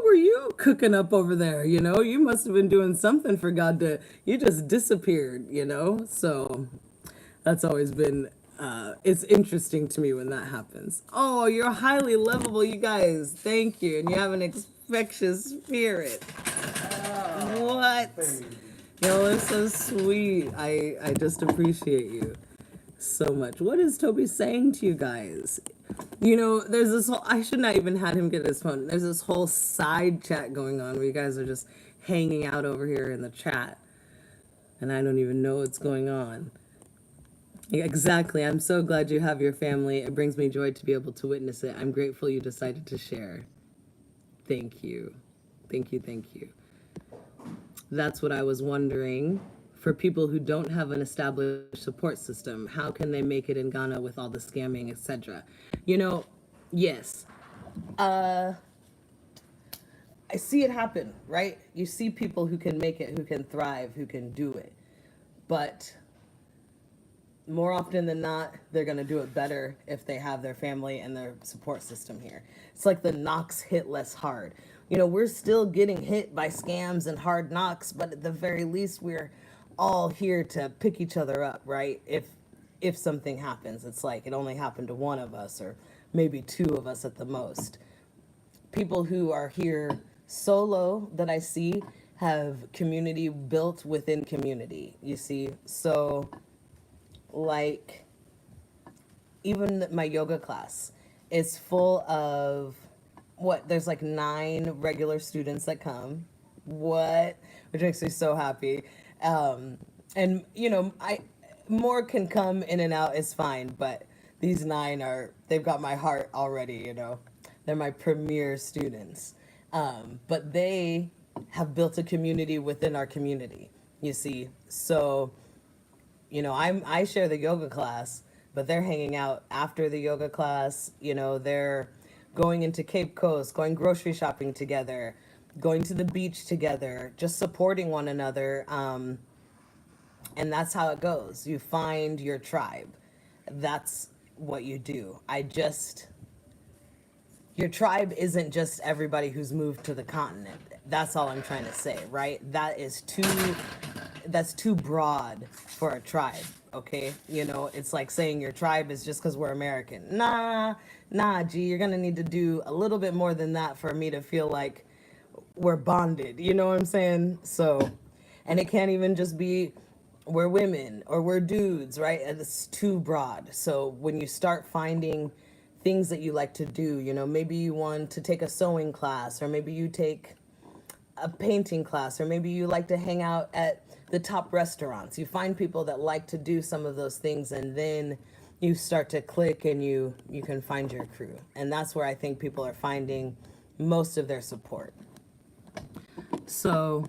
were you cooking up over there? You know, you must have been doing something for God to, you just disappeared, you know? So that's always been, it's interesting to me when that happens. Oh, you're highly lovable, you guys. Thank you. And you have an infectious spirit. What? Yo, it's so sweet. I just appreciate you so much. What is Toby saying to you guys? You know, there's this whole, I should not even had him get his phone. There's this whole side chat going on where you guys are just hanging out over here in the chat. And I don't even know what's going on. Yeah, exactly. I'm so glad you have your family. It brings me joy to be able to witness it. I'm grateful you decided to share. Thank you. Thank you, thank you. That's what I was wondering. For people who don't have an established support system, how can they make it in Ghana with all the scamming, etc.? You know, yes. I see it happen, right? You see people who can make it, who can thrive, who can do it. But more often than not, they're going to do it better if they have their family and their support system here. It's like the knocks hit less hard. You know, we're still getting hit by scams and hard knocks, but at the very least, we're all here to pick each other up, right? If something happens, it's like it only happened to one of us or maybe two of us at the most. People who are here solo that I see have community built within community, you see? So, like, even my yoga class is full of, there's like 9 regular students that come. Which makes me so happy. And, you know, more can come in and out is fine, but these 9 they've got my heart already, you know. They're my premier students. But they have built a community within our community, you see. So, you know, I share the yoga class, but they're hanging out after the yoga class. You know, they're going into Cape Coast, going grocery shopping together, going to the beach together, just supporting one another. And that's how it goes. You find your tribe. That's what you do. Your tribe isn't just everybody who's moved to the continent. That's all I'm trying to say, right? That's too broad for a tribe, okay? You know, it's like saying your tribe is just because we're American. Nah, G, you're gonna need to do a little bit more than that for me to feel like we're bonded, you know what I'm saying? So, and it can't even just be we're women or we're dudes, right? It's too broad. So when you start finding things that you like to do, you know, maybe you want to take a sewing class, or maybe you take a painting class, or maybe you like to hang out at the top restaurants. You find people that like to do some of those things, and then you start to click and you can find your crew. And that's where I think people are finding most of their support. So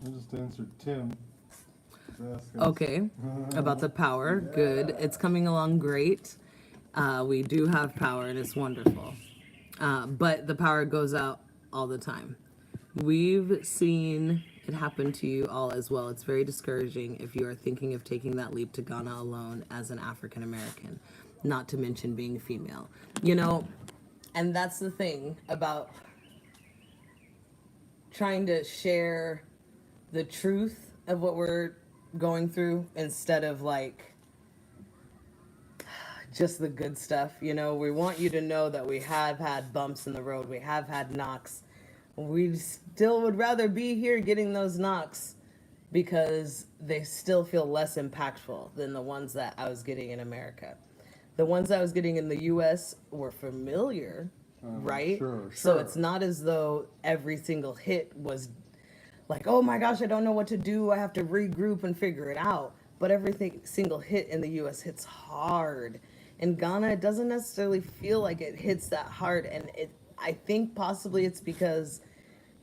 I just answered Tim. Okay, about the power. Good. It's coming along great. We do have power and it's wonderful. But the power goes out all the time. We've seen it happen to you all as well. It's very discouraging if you are thinking of taking that leap to Ghana alone as an African American, not to mention being female. You know, and that's the thing about trying to share the truth of what we're going through instead of like just the good stuff. You know, we want you to know that we have had bumps in the road, we have had knocks. We still would rather be here getting those knocks because they still feel less impactful than the ones that I was getting in America. The ones I was getting in the US were familiar, right? Sure. So it's not as though every single hit was like, oh my gosh, I don't know what to do. I have to regroup and figure it out. But single hit in the US hits hard. In Ghana, it doesn't necessarily feel like it hits that hard. And I think possibly it's because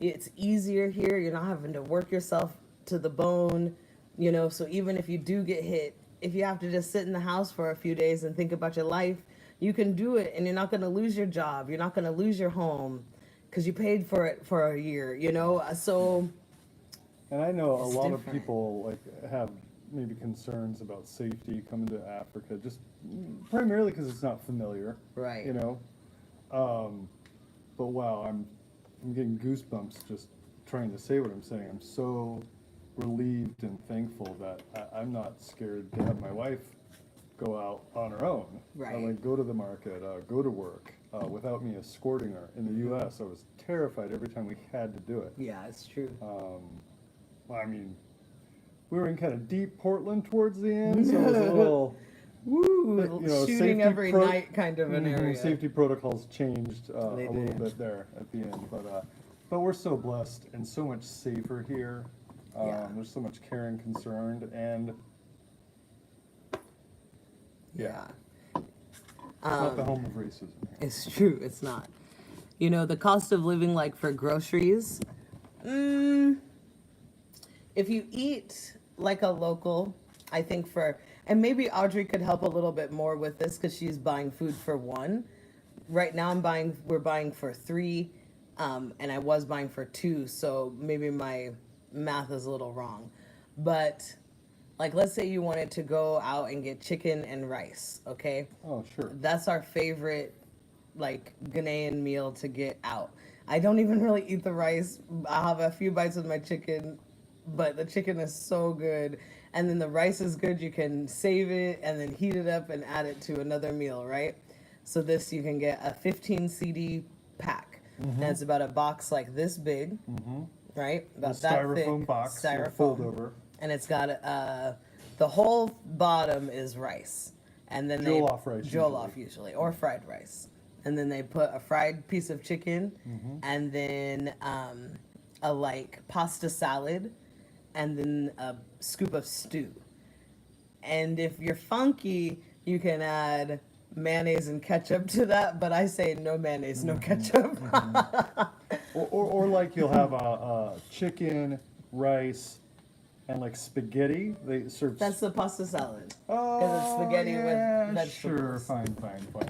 it's easier here. You're not having to work yourself to the bone, you know. So even if you do get hit, if you have to just sit in the house for a few days and think about your life, you can do it, and you're not going to lose your job. You're not going to lose your home because you paid for it for a year, you know. So, and I know a lot different. of people like have maybe concerns about safety coming to Africa, just primarily because it's not familiar. Right. You know. But wow, I'm getting goosebumps just trying to say what I'm saying. I'm so relieved and thankful that I'm not scared to have my wife go out on her own. Right. Like go to the market, go to work without me escorting her. In the U.S., I was terrified every time we had to do it. Yeah, it's true. I mean, we were in kind of deep Portland towards the end, so it was a little. Woo! Shooting every night kind of an area. Safety protocols changed a They little did. bit there at the end, but we're so blessed and so much safer here. Yeah. There's so much care and concern, and Yeah. it's not the home of racism. It's true. It's not. You know, the cost of living, like for groceries, if you eat like a local, I think and maybe Audrey could help a little bit more with this because she's buying food for one. Right now we're buying for three, and I was buying for two, so maybe my math is a little wrong. But like, let's say you wanted to go out and get chicken and rice, okay? Oh, sure. That's our favorite, like, Ghanaian meal to get out. I don't even really eat the rice. I'll have a few bites of my chicken, but the chicken is so good. And then the rice is good. You can save it and then heat it up and add it to another meal, right? So this, you can get a 15 CD pack. And it's about a box like this big, right? About A that styrofoam thick. box, Styrofoam. fold over. And it's got the whole bottom is rice, and then Jollof rice jollof usually, or fried rice, and then they put a fried piece of chicken, and then a like pasta salad, and then a scoop of stew. And if you're funky, you can add mayonnaise and ketchup to that, but I say no mayonnaise, no ketchup. Or like you'll have a chicken, rice, and like spaghetti. They serve. That's the pasta salad. Oh, it's spaghetti with yeah, vegetables. Sure, fine.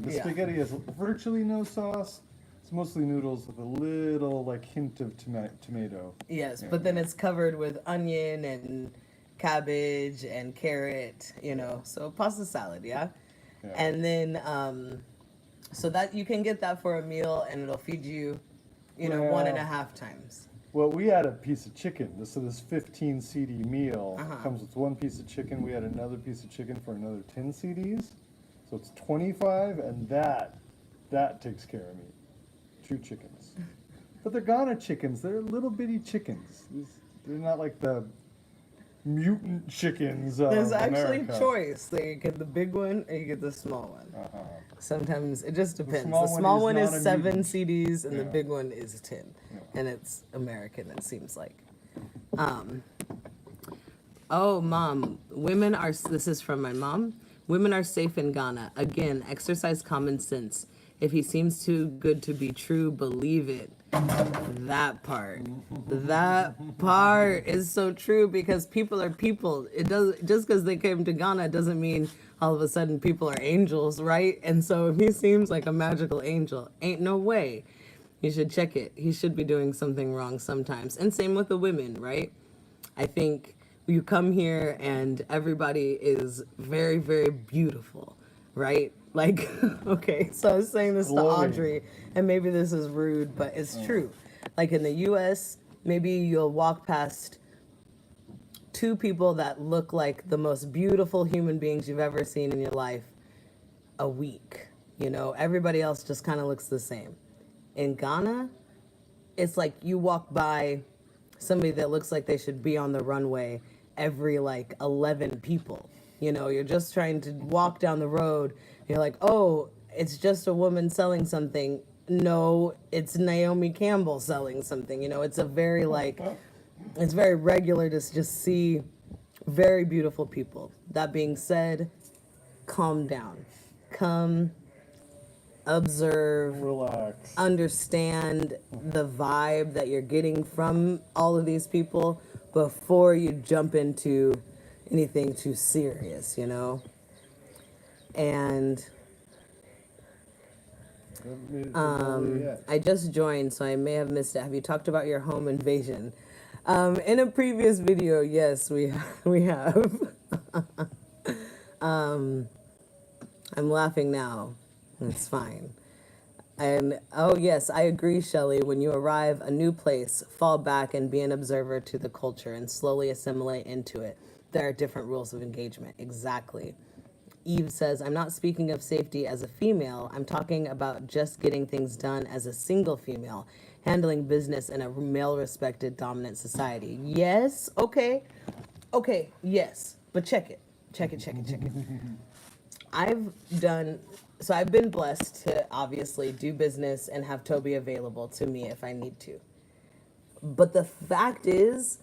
The Yeah. spaghetti has virtually no sauce. It's mostly noodles with a little like hint of tomato. Yes, Yeah. but then it's covered with onion and cabbage and carrot, you know. So pasta salad, yeah. Yeah. And then so that you can get that for a meal and it'll feed you, you know, Well, 1.5 times. Well, we had a piece of chicken. So this 15 CD meal Uh-huh. comes with one piece of chicken. We had another piece of chicken for another 10 CDs. So it's 25, and that takes care of me. 2 chickens. But they're Ghana chickens. They're little bitty chickens. They're not like the mutant chickens of There's actually America. choice. So you get the big one and you get the small one. Uh-huh. Sometimes it just depends. small The one small is one is not a 7 mutant. CDs and the Yeah. big one is 10. Yeah. And it's American, it seems like. Oh, mom, this is from my mom. Women are safe in Ghana. Again, exercise common sense. If he seems too good to be true, believe it. That part is so true because people are people. It does just because they came to Ghana doesn't mean all of a sudden people are angels, right? And so if he seems like a magical angel, ain't no way. You should check it. He should be doing something wrong sometimes. And same with the women, right? I think you come here and everybody is very, very beautiful, right? Like, okay, so I was saying this to Glowing. Audrey, and maybe this is rude, but it's true. Like in the US, maybe you'll walk past 2 people that look like the most beautiful human beings you've ever seen in your life a week. You know, everybody else just kind of looks the same. In Ghana, it's like you walk by somebody that looks like they should be on the runway every like 11 people. You know, you're just trying to walk down the road. You're like, oh, it's just a woman selling something. No, it's Naomi Campbell selling something. You know, it's a very like, it's very regular to just see very beautiful people. That being said, calm down. Come, observe, Relax. understand the vibe that you're getting from all of these people before you jump into anything too serious, you know? And I just joined, so I may have missed it. Have you talked about your home invasion? In a previous video, yes, we have. I'm laughing now. It's fine. And oh yes, I agree, Shelley. When you arrive a new place, fall back and be an observer to the culture and slowly assimilate into it. There are different rules of engagement. Exactly. Eve says, I'm not speaking of safety as a female. I'm talking about just getting things done as a single female, handling business in a male respected dominant society. Yes, okay. Okay, yes. But check it. Check it, check it, check it. I've done, so I've been blessed to obviously do business and have Toby available to me if I need to. But the fact is,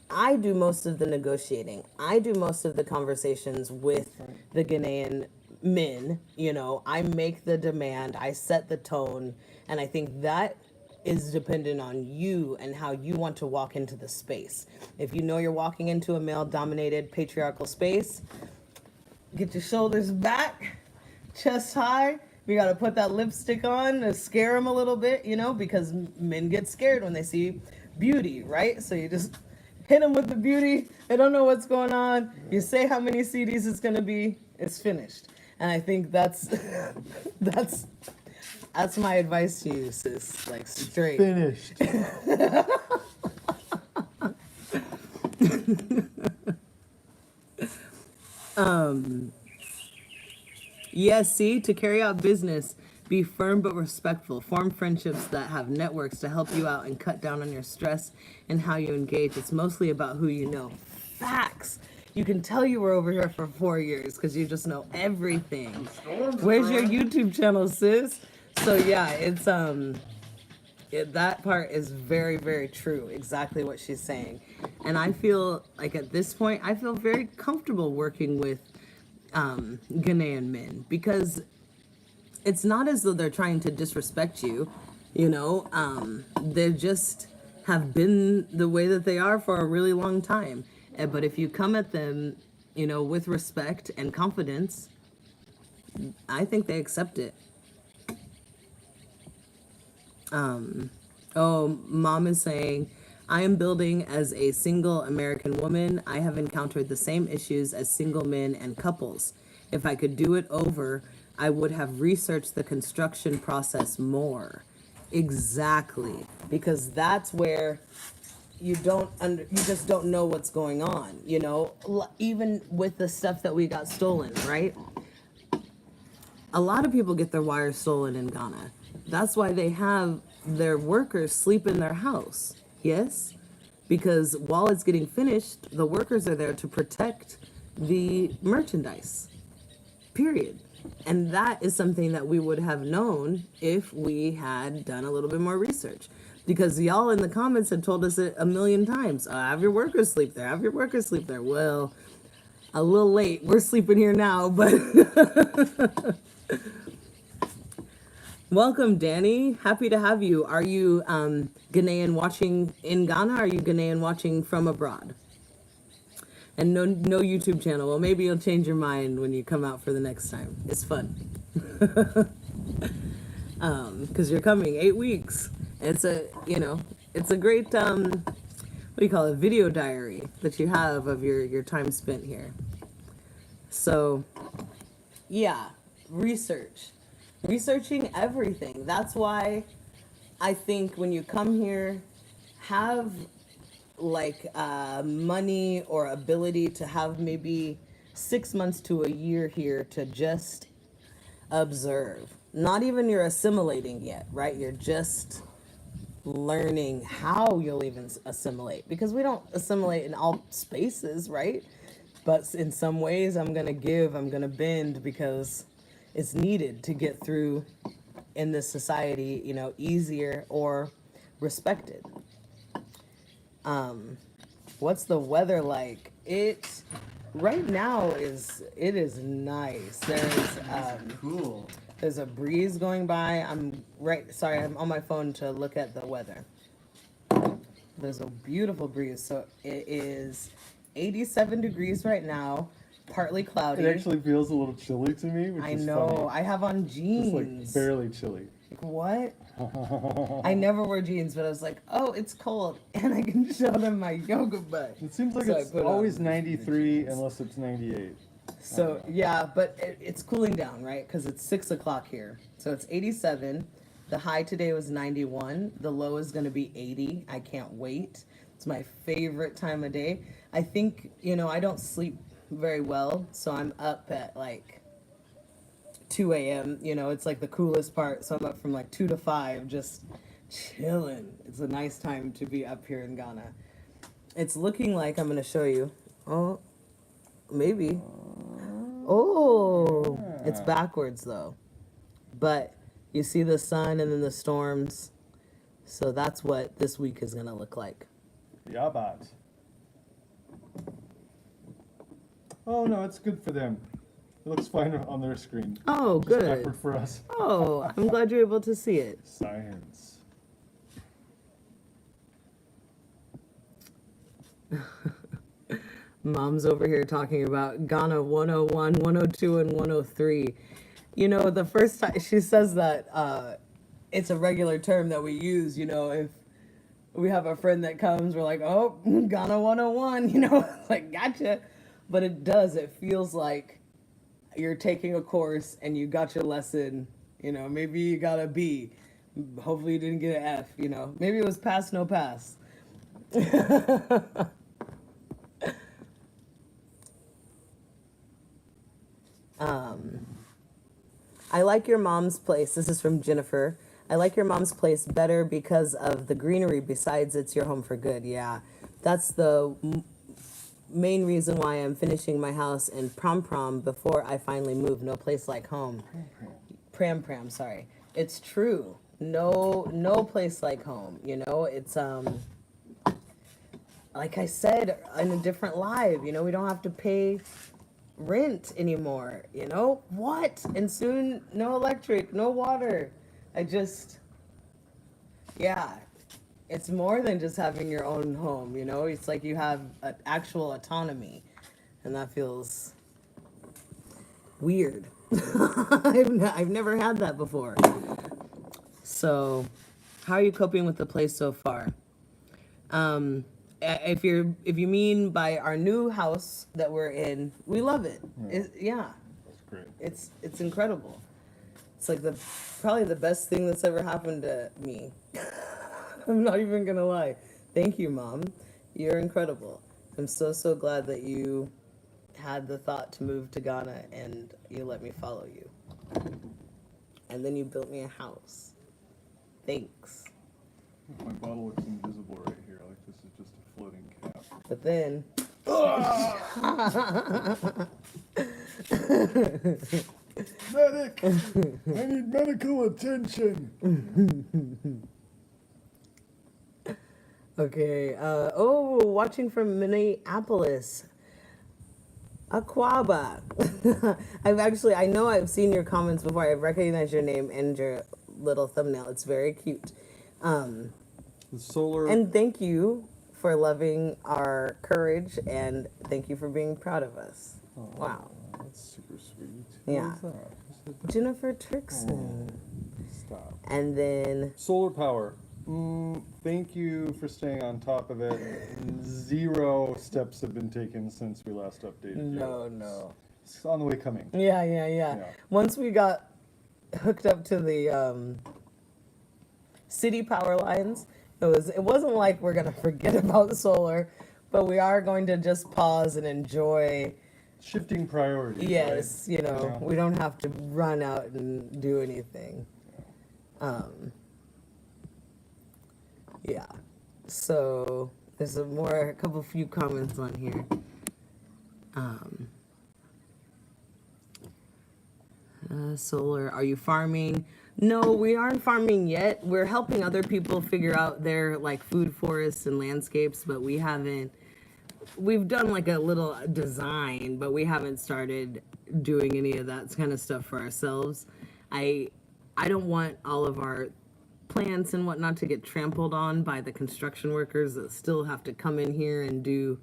I do most of the negotiating. I do most of the conversations with the Ghanaian men. You know, I make the demand, I set the tone, and I think that is dependent on you and how you want to walk into the space. If you know you're walking into a male-dominated patriarchal space, get your shoulders back, chest high. We got to put that lipstick on to scare them a little bit, you know, because men get scared when they see beauty, right? So you just hit them with the beauty. They don't know what's going on. You say how many CDs it's going to be. It's finished. And I think that's that's my advice to you, sis. Like straight. Finished. Yes, see, to carry out business, be firm but respectful. Form friendships that have networks to help you out and cut down on your stress and how you engage. It's mostly about who you know. Facts. You can tell you were over here for 4 years because you just know everything. Where's your YouTube channel, sis? So yeah, it's that part is very, very true. Exactly what she's saying. And I feel like at this point, I feel very comfortable working with Ghanaian men because it's not as though they're trying to disrespect you, you know, they just have been the way that they are for a really long time. But if you come at them, you know, with respect and confidence, I think they accept it. Oh, mom is saying, I am building as a single American woman. I have encountered the same issues as single men and couples. If I could do it over, I would have researched the construction process more. Exactly. Because that's where you just don't know what's going on, you know, even with the stuff that we got stolen, right? A lot of people get their wires stolen in Ghana. That's why they have their workers sleep in their house. Yes, because while it's getting finished, the workers are there to protect the merchandise, period. And that is something that we would have known if we had done a little bit more research. Because y'all in the comments had told us it a million times. Have your workers sleep there, have your workers sleep there. Well, a little late. We're sleeping here now, but... Welcome, Danny. Happy to have you. Are you Ghanaian watching in Ghana? Or are you Ghanaian watching from abroad? And no YouTube channel. Well, maybe you'll change your mind when you come out for the next time. It's fun. Because you're coming 8 weeks. It's a great, what do you call it? Video diary that you have of your time spent here. So, yeah, researching everything. That's why I think when you come here, have like money or ability to have maybe 6 months to a year here to just observe. Not even you're assimilating yet, right? You're just learning how you'll even assimilate, because we don't assimilate in all spaces, right? But in some ways I'm gonna bend because it's needed to get through in this society, you know, easier or respected. What's the weather like? Right now it is nice. Cool. There's a breeze going by. I'm on my phone to look at the weather. There's a beautiful breeze. So it is 87 degrees right now, partly cloudy. It actually feels a little chilly to me, which I is know. funny. I have on jeans. It's like barely chilly. Like, what? I never wear jeans, but I was like, oh, it's cold, and I can show them my yoga butt. It seems like So I it's put always on 93 unless it's 98. So yeah, but it's cooling down, right? Because it's 6 o'clock here. So it's 87. The high today was 91. The low is going to be 80. I can't wait. It's my favorite time of day. I think, I don't sleep very well. So I'm up at like 2 a.m. It's like the coolest part. So I'm up from like 2 to 5 just chilling. It's a nice time to be up here in Ghana. It's looking like I'm going to show you. Oh, maybe. Oh, it's backwards though. But you see the sun and then the storms. So that's what this week is going to look like. Yabat. Oh, no, it's good for them. It looks fine on their screen. Oh, Just good. backward for us. Oh, I'm glad you're able to see it. Science. Mom's over here talking about Ghana 101, 102, and 103. The first time she says that it's a regular term that we use, if we have a friend that comes, we're like, oh, Ghana 101, like, gotcha. But it does. It feels like you're taking a course and you got your lesson, maybe you got a B. Hopefully you didn't get an F, Maybe it was pass, no pass. I like your mom's place. This is from Jennifer. I like your mom's place better because of the greenery besides it's your home for good. Yeah, that's the main reason why I'm finishing my house in Prom before I finally move. No place like home. Pram, sorry. It's true. No place like home. It's like I said in a different live, we don't have to pay rent anymore, what? And soon no electric, no water. It's more than just having your own home, it's like you have an actual autonomy, and that feels weird. I've never had that before. So how are you coping with the place so far? If you mean by our new house that we're in, we love it. Yeah. That's great. It's incredible. It's like probably the best thing that's ever happened to me. I'm not even gonna lie. Thank you, Mom. You're incredible. I'm so glad that you had the thought to move to Ghana and you let me follow you. And then you built me a house. Thanks. My bottle looks invisible right here. Like this is just a floating cap. But then Medic! I need medical attention. Okay. Watching from Minneapolis. Aquaba. I know I've seen your comments before. I've recognized your name and your little thumbnail. It's very cute. The solar. And thank you for loving our courage, and thank you for being proud of us. Oh, Wow. That's super sweet. Yeah. What is that? Jennifer Turkson. Stop. And then Solar power. Thank you for staying on top of it. 0 steps have been taken since we last updated. No. It's on the way coming. Yeah. Once we got hooked up to the city power lines, it wasn't like we're gonna forget about solar, but we are going to just pause and enjoy. Shifting priorities. Yes, right? we don't have to run out and do anything. Yeah. So there's a few comments on here. Solar, are you farming? No, we aren't farming yet. We're helping other people figure out their food forests and landscapes, but we haven't. We've done a little design, but we haven't started doing any of that kind of stuff for ourselves. I don't want all of our plants and whatnot to get trampled on by the construction workers that still have to come in here and do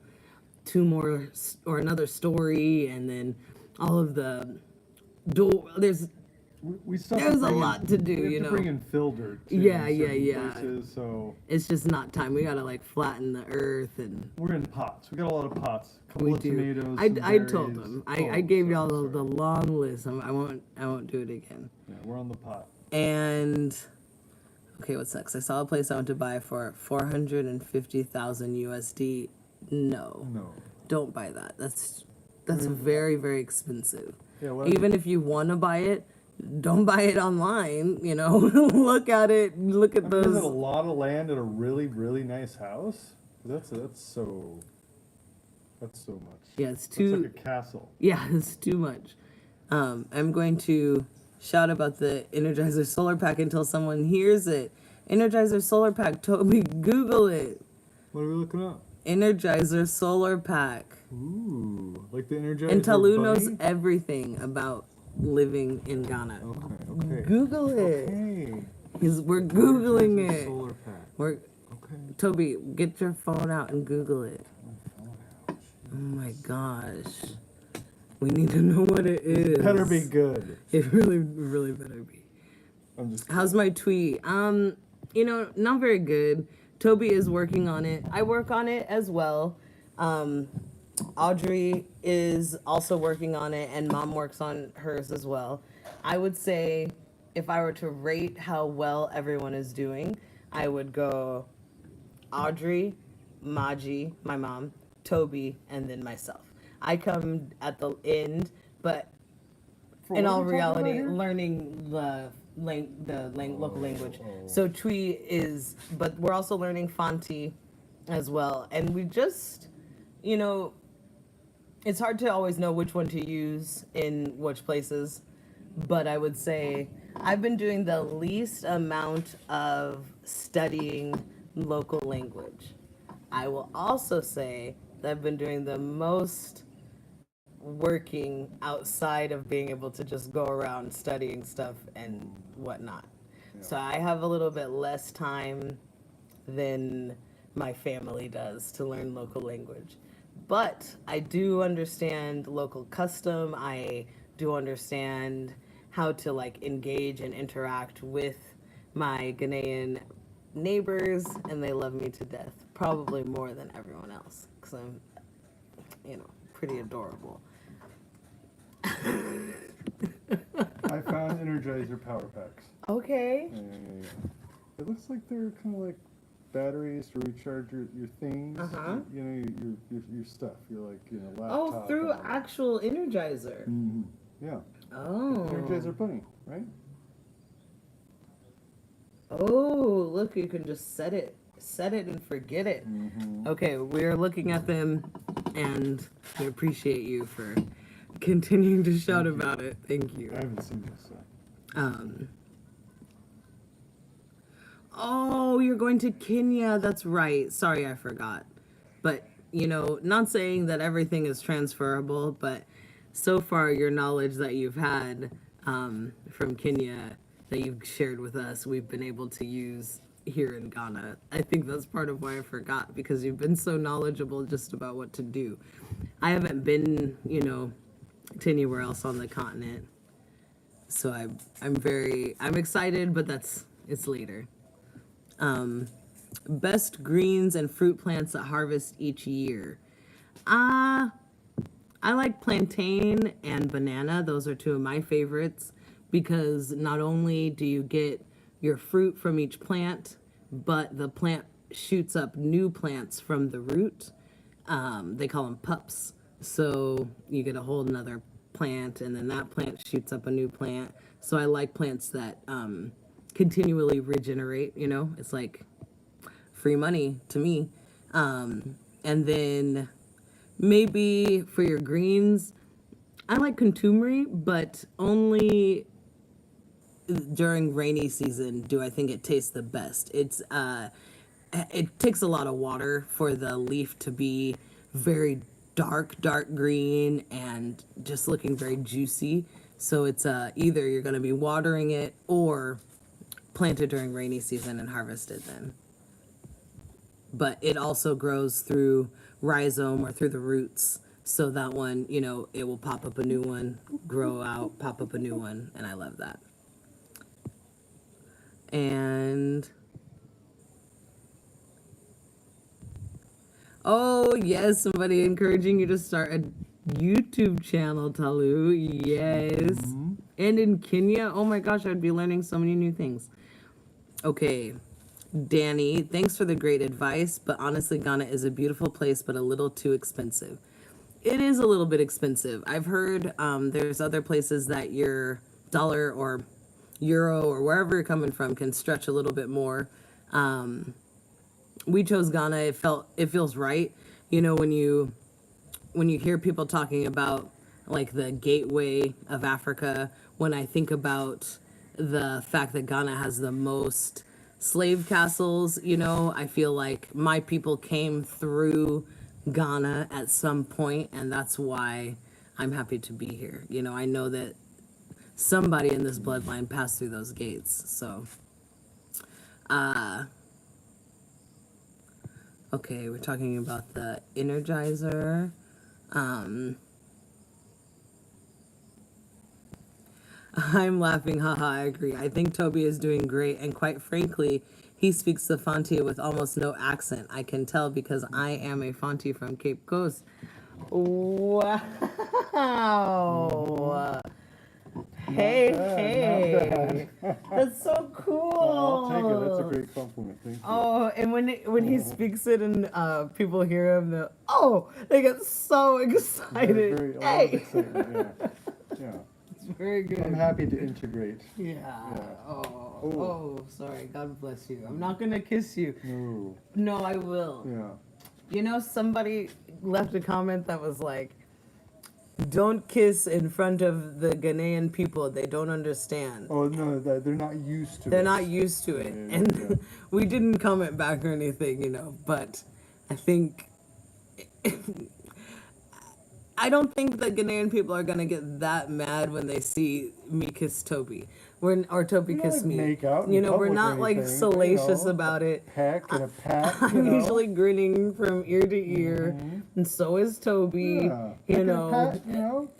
2 more or another story, and then all of the door. There's we still have There's to a bring lot to do, we have you to know. bring in fill dirt too Yeah, in yeah, certain yeah. places, so It's just not time. We gotta like flatten the earth and we're in pots. We got a lot of pots. A couple we of do. tomatoes. I, some I told berries. them. Oh, I gave sorry, y'all sorry. the long list. I won't do it again. Yeah, we're on the pot. And okay, what's next? I saw a place I want to buy for 450,000 USD. No, don't buy that. That's very, very expensive. Yeah, well, Even if you want to buy it, don't buy it online. You know, look at it. Look at I mean, is it a those. lot of land at a really, really nice house? That's so much. Yeah, it's That's too. like a castle. Yeah, it's too much. I'm going to shout about the Energizer Solar Pack until someone hears it. Energizer Solar Pack, Toby, Google it. What are we looking up? Energizer Solar Pack. Ooh, like the Energizer And Talu bunny? knows everything about living in Ghana. Okay. Google it. Okay. We're Googling Energizer it. Solar pack. We're Okay. Toby, get your phone out and Google it. Oh my gosh. We need to know what it is. Better be good. It really, really better be. I'm just. How's my tweet? Not very good. Toby is working on it. I work on it as well. Audrey is also working on it, and Mom works on hers as well. I would say if I were to rate how well everyone is doing, I would go Audrey, Maji, my mom, Toby, and then myself. I come at the end, but For in what all are we talking about reality, here? learning local language. So Twi is, but we're also learning Fanti as well. And we just, it's hard to always know which one to use in which places. But I would say I've been doing the least amount of studying local language. I will also say that I've been doing the most working outside of being able to just go around studying stuff and whatnot. So I have a little bit less time than my family does to learn local language. But I do understand local custom. I do understand how to engage and interact with my Ghanaian neighbors, and they love me to death. Probably more than everyone else, because I'm, pretty adorable. I found Energizer power packs. Okay. Yeah. It looks like they're kind of like batteries to recharge your things. Uh-huh. Your stuff. Your laptop. Oh, through and all that. actual Energizer. Mhm. Yeah. Oh. Energizer bunny, right? Oh, look, you can just set it and forget it. Mm-hmm. Okay, we're looking at them, and we appreciate you for continuing to shout about it. Thank you. I haven't seen this. Oh, you're going to Kenya. That's right. Sorry, I forgot. But, not saying that everything is transferable, but so far your knowledge that you've had from Kenya that you've shared with us, we've been able to use here in Ghana. I think that's part of why I forgot, because you've been so knowledgeable just about what to do. I haven't been, to anywhere else on the continent. So I'm excited, but it's later. Best greens and fruit plants that harvest each year. I like plantain and banana. Those are two of my favorites, because not only do you get your fruit from each plant, but the plant shoots up new plants from the root. They call them pups. So you get a whole nother plant, and then that plant shoots up a new plant. So I like plants that continually regenerate. It's like free money to me. And then maybe for your greens, I like contumely, but only during rainy season do I think it tastes the best. It takes a lot of water for the leaf to be very dark green and just looking very juicy. So it's either you're going to be watering it or plant it during rainy season and harvest it then. But it also grows through rhizome or through the roots. So that one, it will pop up a new one, grow out, pop up a new one, and I love that. And oh yes, somebody encouraging you to start a YouTube channel, Talu. Yes. And in Kenya, oh my gosh, I'd be learning so many new things. Okay. Danny, thanks for the great advice, but honestly, Ghana is a beautiful place, but a little too expensive. It is a little bit expensive. I've heard there's other places that your dollar or euro or wherever you're coming from can stretch a little bit more. We chose Ghana. It feels right. You know, when you hear people talking about like the gateway of Africa, when I think about the fact that Ghana has the most slave castles, you know, I feel like my people came through Ghana at some point, and that's why I'm happy to be here. You know, I know that somebody in this bloodline passed through those gates. So, okay, we're talking about the Energizer. I'm laughing, haha, I agree. I think Toby is doing great, and quite frankly, he speaks the Fanti with almost no accent. I can tell because I am a Fanti from Cape Coast. Wow. Hey. That's so cool. I'll take it. That's a great compliment. Thank you. Oh, and when he speaks it and people hear him, they get so excited. Very, hey. Excitement, yeah. It's very good. I'm happy to integrate. Yeah. Oh, sorry. God bless you. I'm not gonna kiss you. No. No, I will. Yeah. You know, somebody left a comment that was like, "Don't kiss in front of the Ghanaian people. They don't understand." Oh no, they're not used to it. They're not used to it, Yeah. and we didn't comment back or anything, you know. But I think. I don't think the Ghanaian people are gonna get that mad when they see me kiss Toby, or Toby kiss me. Make out in you know, we're public not or like anything, salacious you know, about it. Peck and a pat. I'm usually grinning from ear to ear, and so is Toby. Yeah. You know, Pat, you know?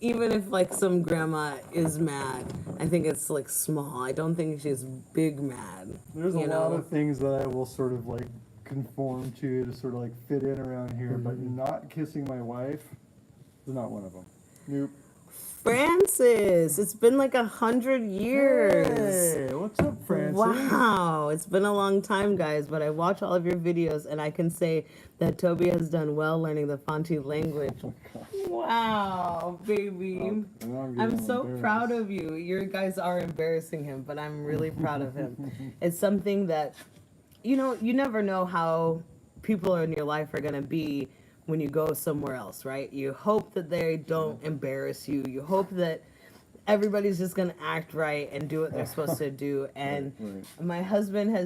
Even if like some grandma is mad, I think it's like small. I don't think she's big mad. There's a you lot know? of things that I will sort of like conform to sort of like fit in around here, but not kissing my wife is not one of them. Nope. Francis, it's been like 100 years. Hey, what's up, Francis? Wow, it's been a long time, guys, but I watch all of your videos and I can say that Toby has done well learning the Fanti language. Wow, baby. I'm so proud of you. You guys are embarrassing him, but I'm really proud of him. It's something that, you know, you never know how people in your life are going to be when you go somewhere else, right? You hope that they don't embarrass you. You hope that everybody's just going to act right and do what they're supposed to do. And my husband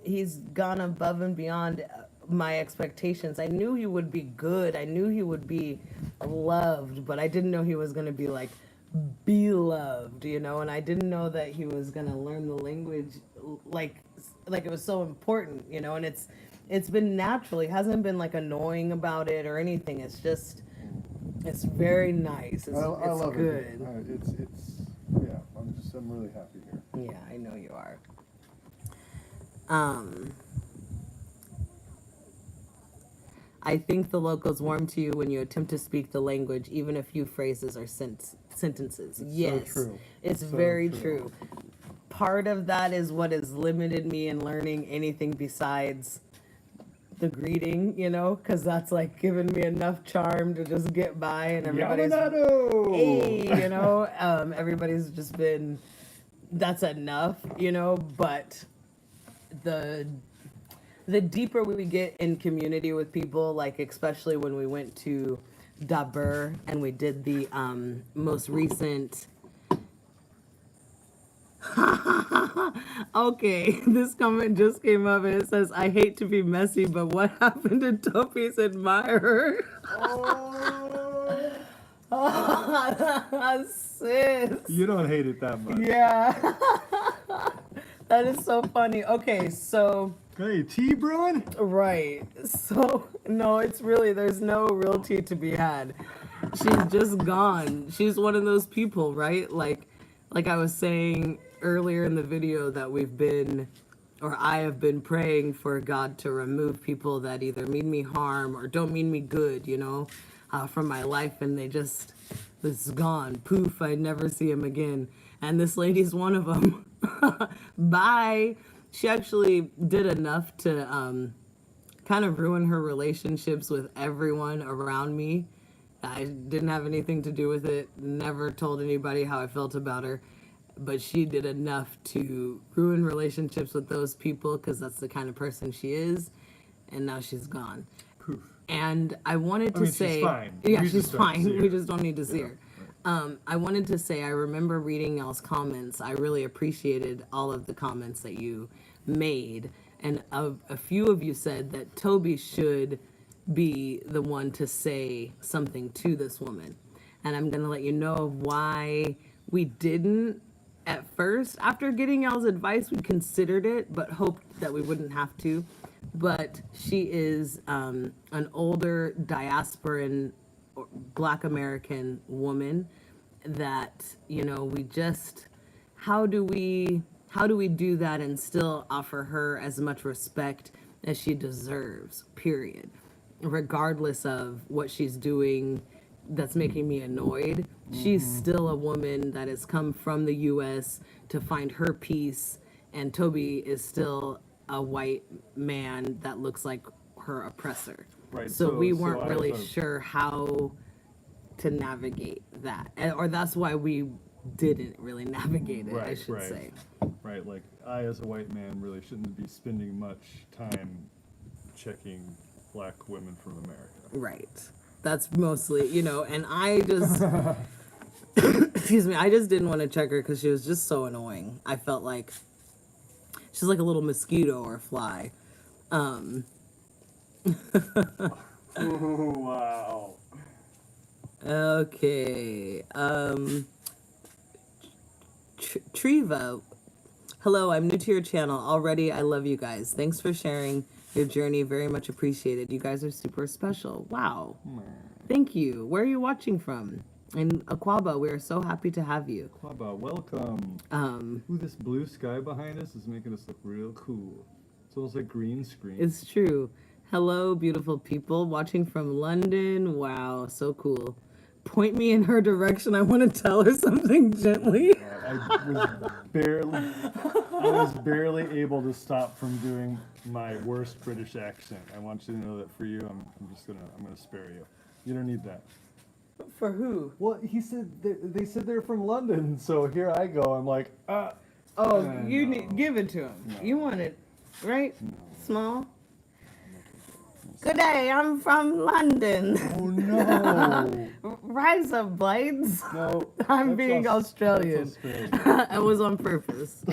he's gone above and beyond my expectations. I knew he would be good. I knew he would be loved, but I didn't know he was going to be like beloved, you know? And I didn't know that he was going to learn the language like it was so important, you know? And it's been natural. He hasn't been like annoying about it or anything. It's just, it's very nice. It's, I love good. It. Yeah, I'm really happy here. Yeah, I know you are. I think the locals warm to you when you attempt to speak the language, even a few phrases or sentences. Yes, so true. It's so very true. Part of that is what has limited me in learning anything besides the greeting, you know, because that's like given me enough charm to just get by, and everybody's hey, you know, everybody's just been, that's enough, you know. But the deeper we get in community with people, like especially when we went to Dabur and we did the most recent. Okay, this comment just came up and it says, "I hate to be messy, but what happened to Topi's admirer?" Oh, sis. You don't hate it that much. Yeah. That is so funny. Okay, so. Hey, tea brewing? Right. So, no, it's really, there's no real tea to be had. She's just gone. She's one of those people, right? Like I was saying, earlier in the video that I have been praying for God to remove people that either mean me harm or don't mean me good, from my life, and this is gone. Poof, I never see him again. And this lady's one of them. Bye. She actually did enough to kind of ruin her relationships with everyone around me. I didn't have anything to do with it, never told anybody how I felt about her, but she did enough to ruin relationships with those people because that's the kind of person she is, and now she's gone. Poof. And I wanted to say, she's fine. Yeah, We she's just don't fine. see her. We just don't need to see her. Right. I wanted to say, I remember reading y'all's comments. I really appreciated all of the comments that you made, and a few of you said that Toby should be the one to say something to this woman. And I'm going to let you know why we didn't at first. After getting y'all's advice, we considered it, but hoped that we wouldn't have to. But she is an older diasporan Black American woman that, we just, how do we do that and still offer her as much respect as she deserves, period, regardless of what she's doing that's making me annoyed. She's still a woman that has come from the US to find her peace, and Toby is still a white man that looks like her oppressor. Right, So we weren't I really was, sure how to navigate that, or that's why we didn't really navigate it, I should say. Right, like I as a white man really shouldn't be spending much time checking Black women from America. Right. That's mostly, and I just, excuse me, I just didn't want to check her because she was just so annoying. I felt like she's like a little mosquito or fly. Oh, wow. Okay. Triva, hello, I'm new to your channel. Already, I love you guys. Thanks for sharing your journey. Very much appreciated. You guys are super special. Wow. Thank you. Where are you watching from? In Aquaba, we are so happy to have you. Aquaba, welcome. Ooh, this blue sky behind us is making us look real cool. It's almost like green screen. It's true. Hello, beautiful people watching from London. Wow, so cool. Point me in her direction. I want to tell her something gently. I was barely able to stop from doing my worst British accent. I want you to know that for you, I'm gonna spare you. You don't need that. For who? Well, he said they said they're from London, so here I go. I'm like, Give it to him. No. You want it, right? No. Small. Good day, I'm from London. Oh no! Rise up, Blades. No, I'm being Australian. That's Australian. It was on purpose.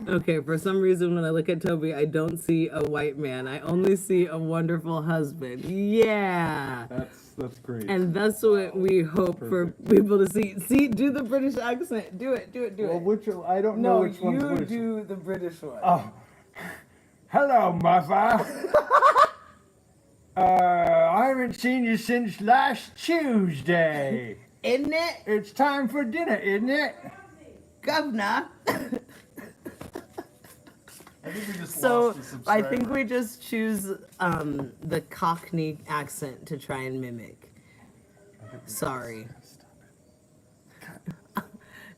Okay, for some reason when I look at Toby, I don't see a white man. I only see a wonderful husband. Yeah. That's great. And that's what we hope for people to see. See, do the British accent. Do it. Well, I don't know which one's No, which. you do the British one. Oh. Hello, mother. I haven't seen you since last Tuesday. Isn't it, It's time for dinner, isn't it? Governor? I think we just So lost a subscriber. I think we just choose the Cockney accent to try and mimic. Sorry.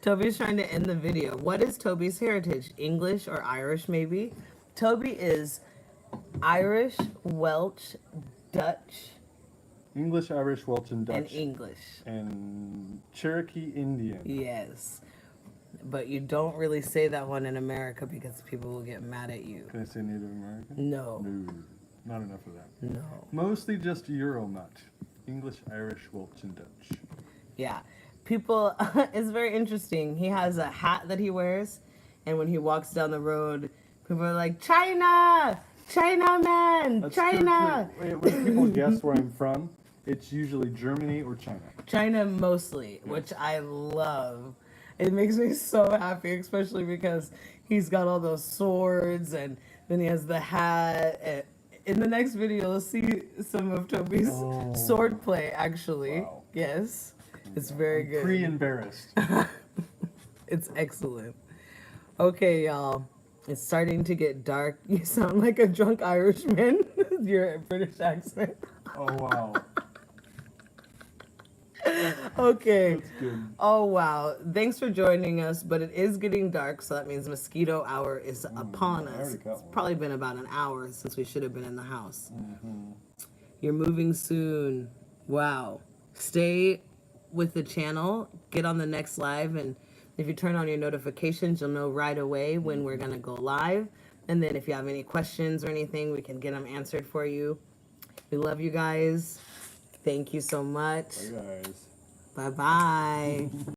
Toby's trying to end the video. What is Toby's heritage? English or Irish, maybe? Toby is Irish, Welsh, Dutch, English, Irish, Welsh, and Dutch. and English. And Cherokee Indian. Yes. But you don't really say that one in America because people will get mad at you. Can I say Native American? No. No, not enough of that. No. Mostly just Euronut. English, Irish, Welsh, and Dutch. Yeah. People, it's very interesting. He has a hat that he wears, and when he walks down the road, people are like, China! China, man! That's China! true, too. When people guess where I'm from, it's usually Germany or China. China mostly, which I love. It makes me so happy, especially because he's got all those swords, and then he has the hat. And in the next video, you'll see some of Toby's sword play, actually. Wow. Yes. It's very I'm good. Pre-embarrassed. It's excellent. Okay, y'all. It's starting to get dark. You sound like a drunk Irishman with your British accent. Oh wow. Okay. That's good. Oh, wow. Thanks for joining us, but it is getting dark, so that means mosquito hour is upon I us. already got It's one. probably been about an hour since we should have been in the house. You're moving soon. Wow. Stay with the channel. Get on the next live, and if you turn on your notifications, you'll know right away when we're going to go live. And then if you have any questions or anything, we can get them answered for you. We love you guys. Thank you so much. Hey guys. Bye-bye.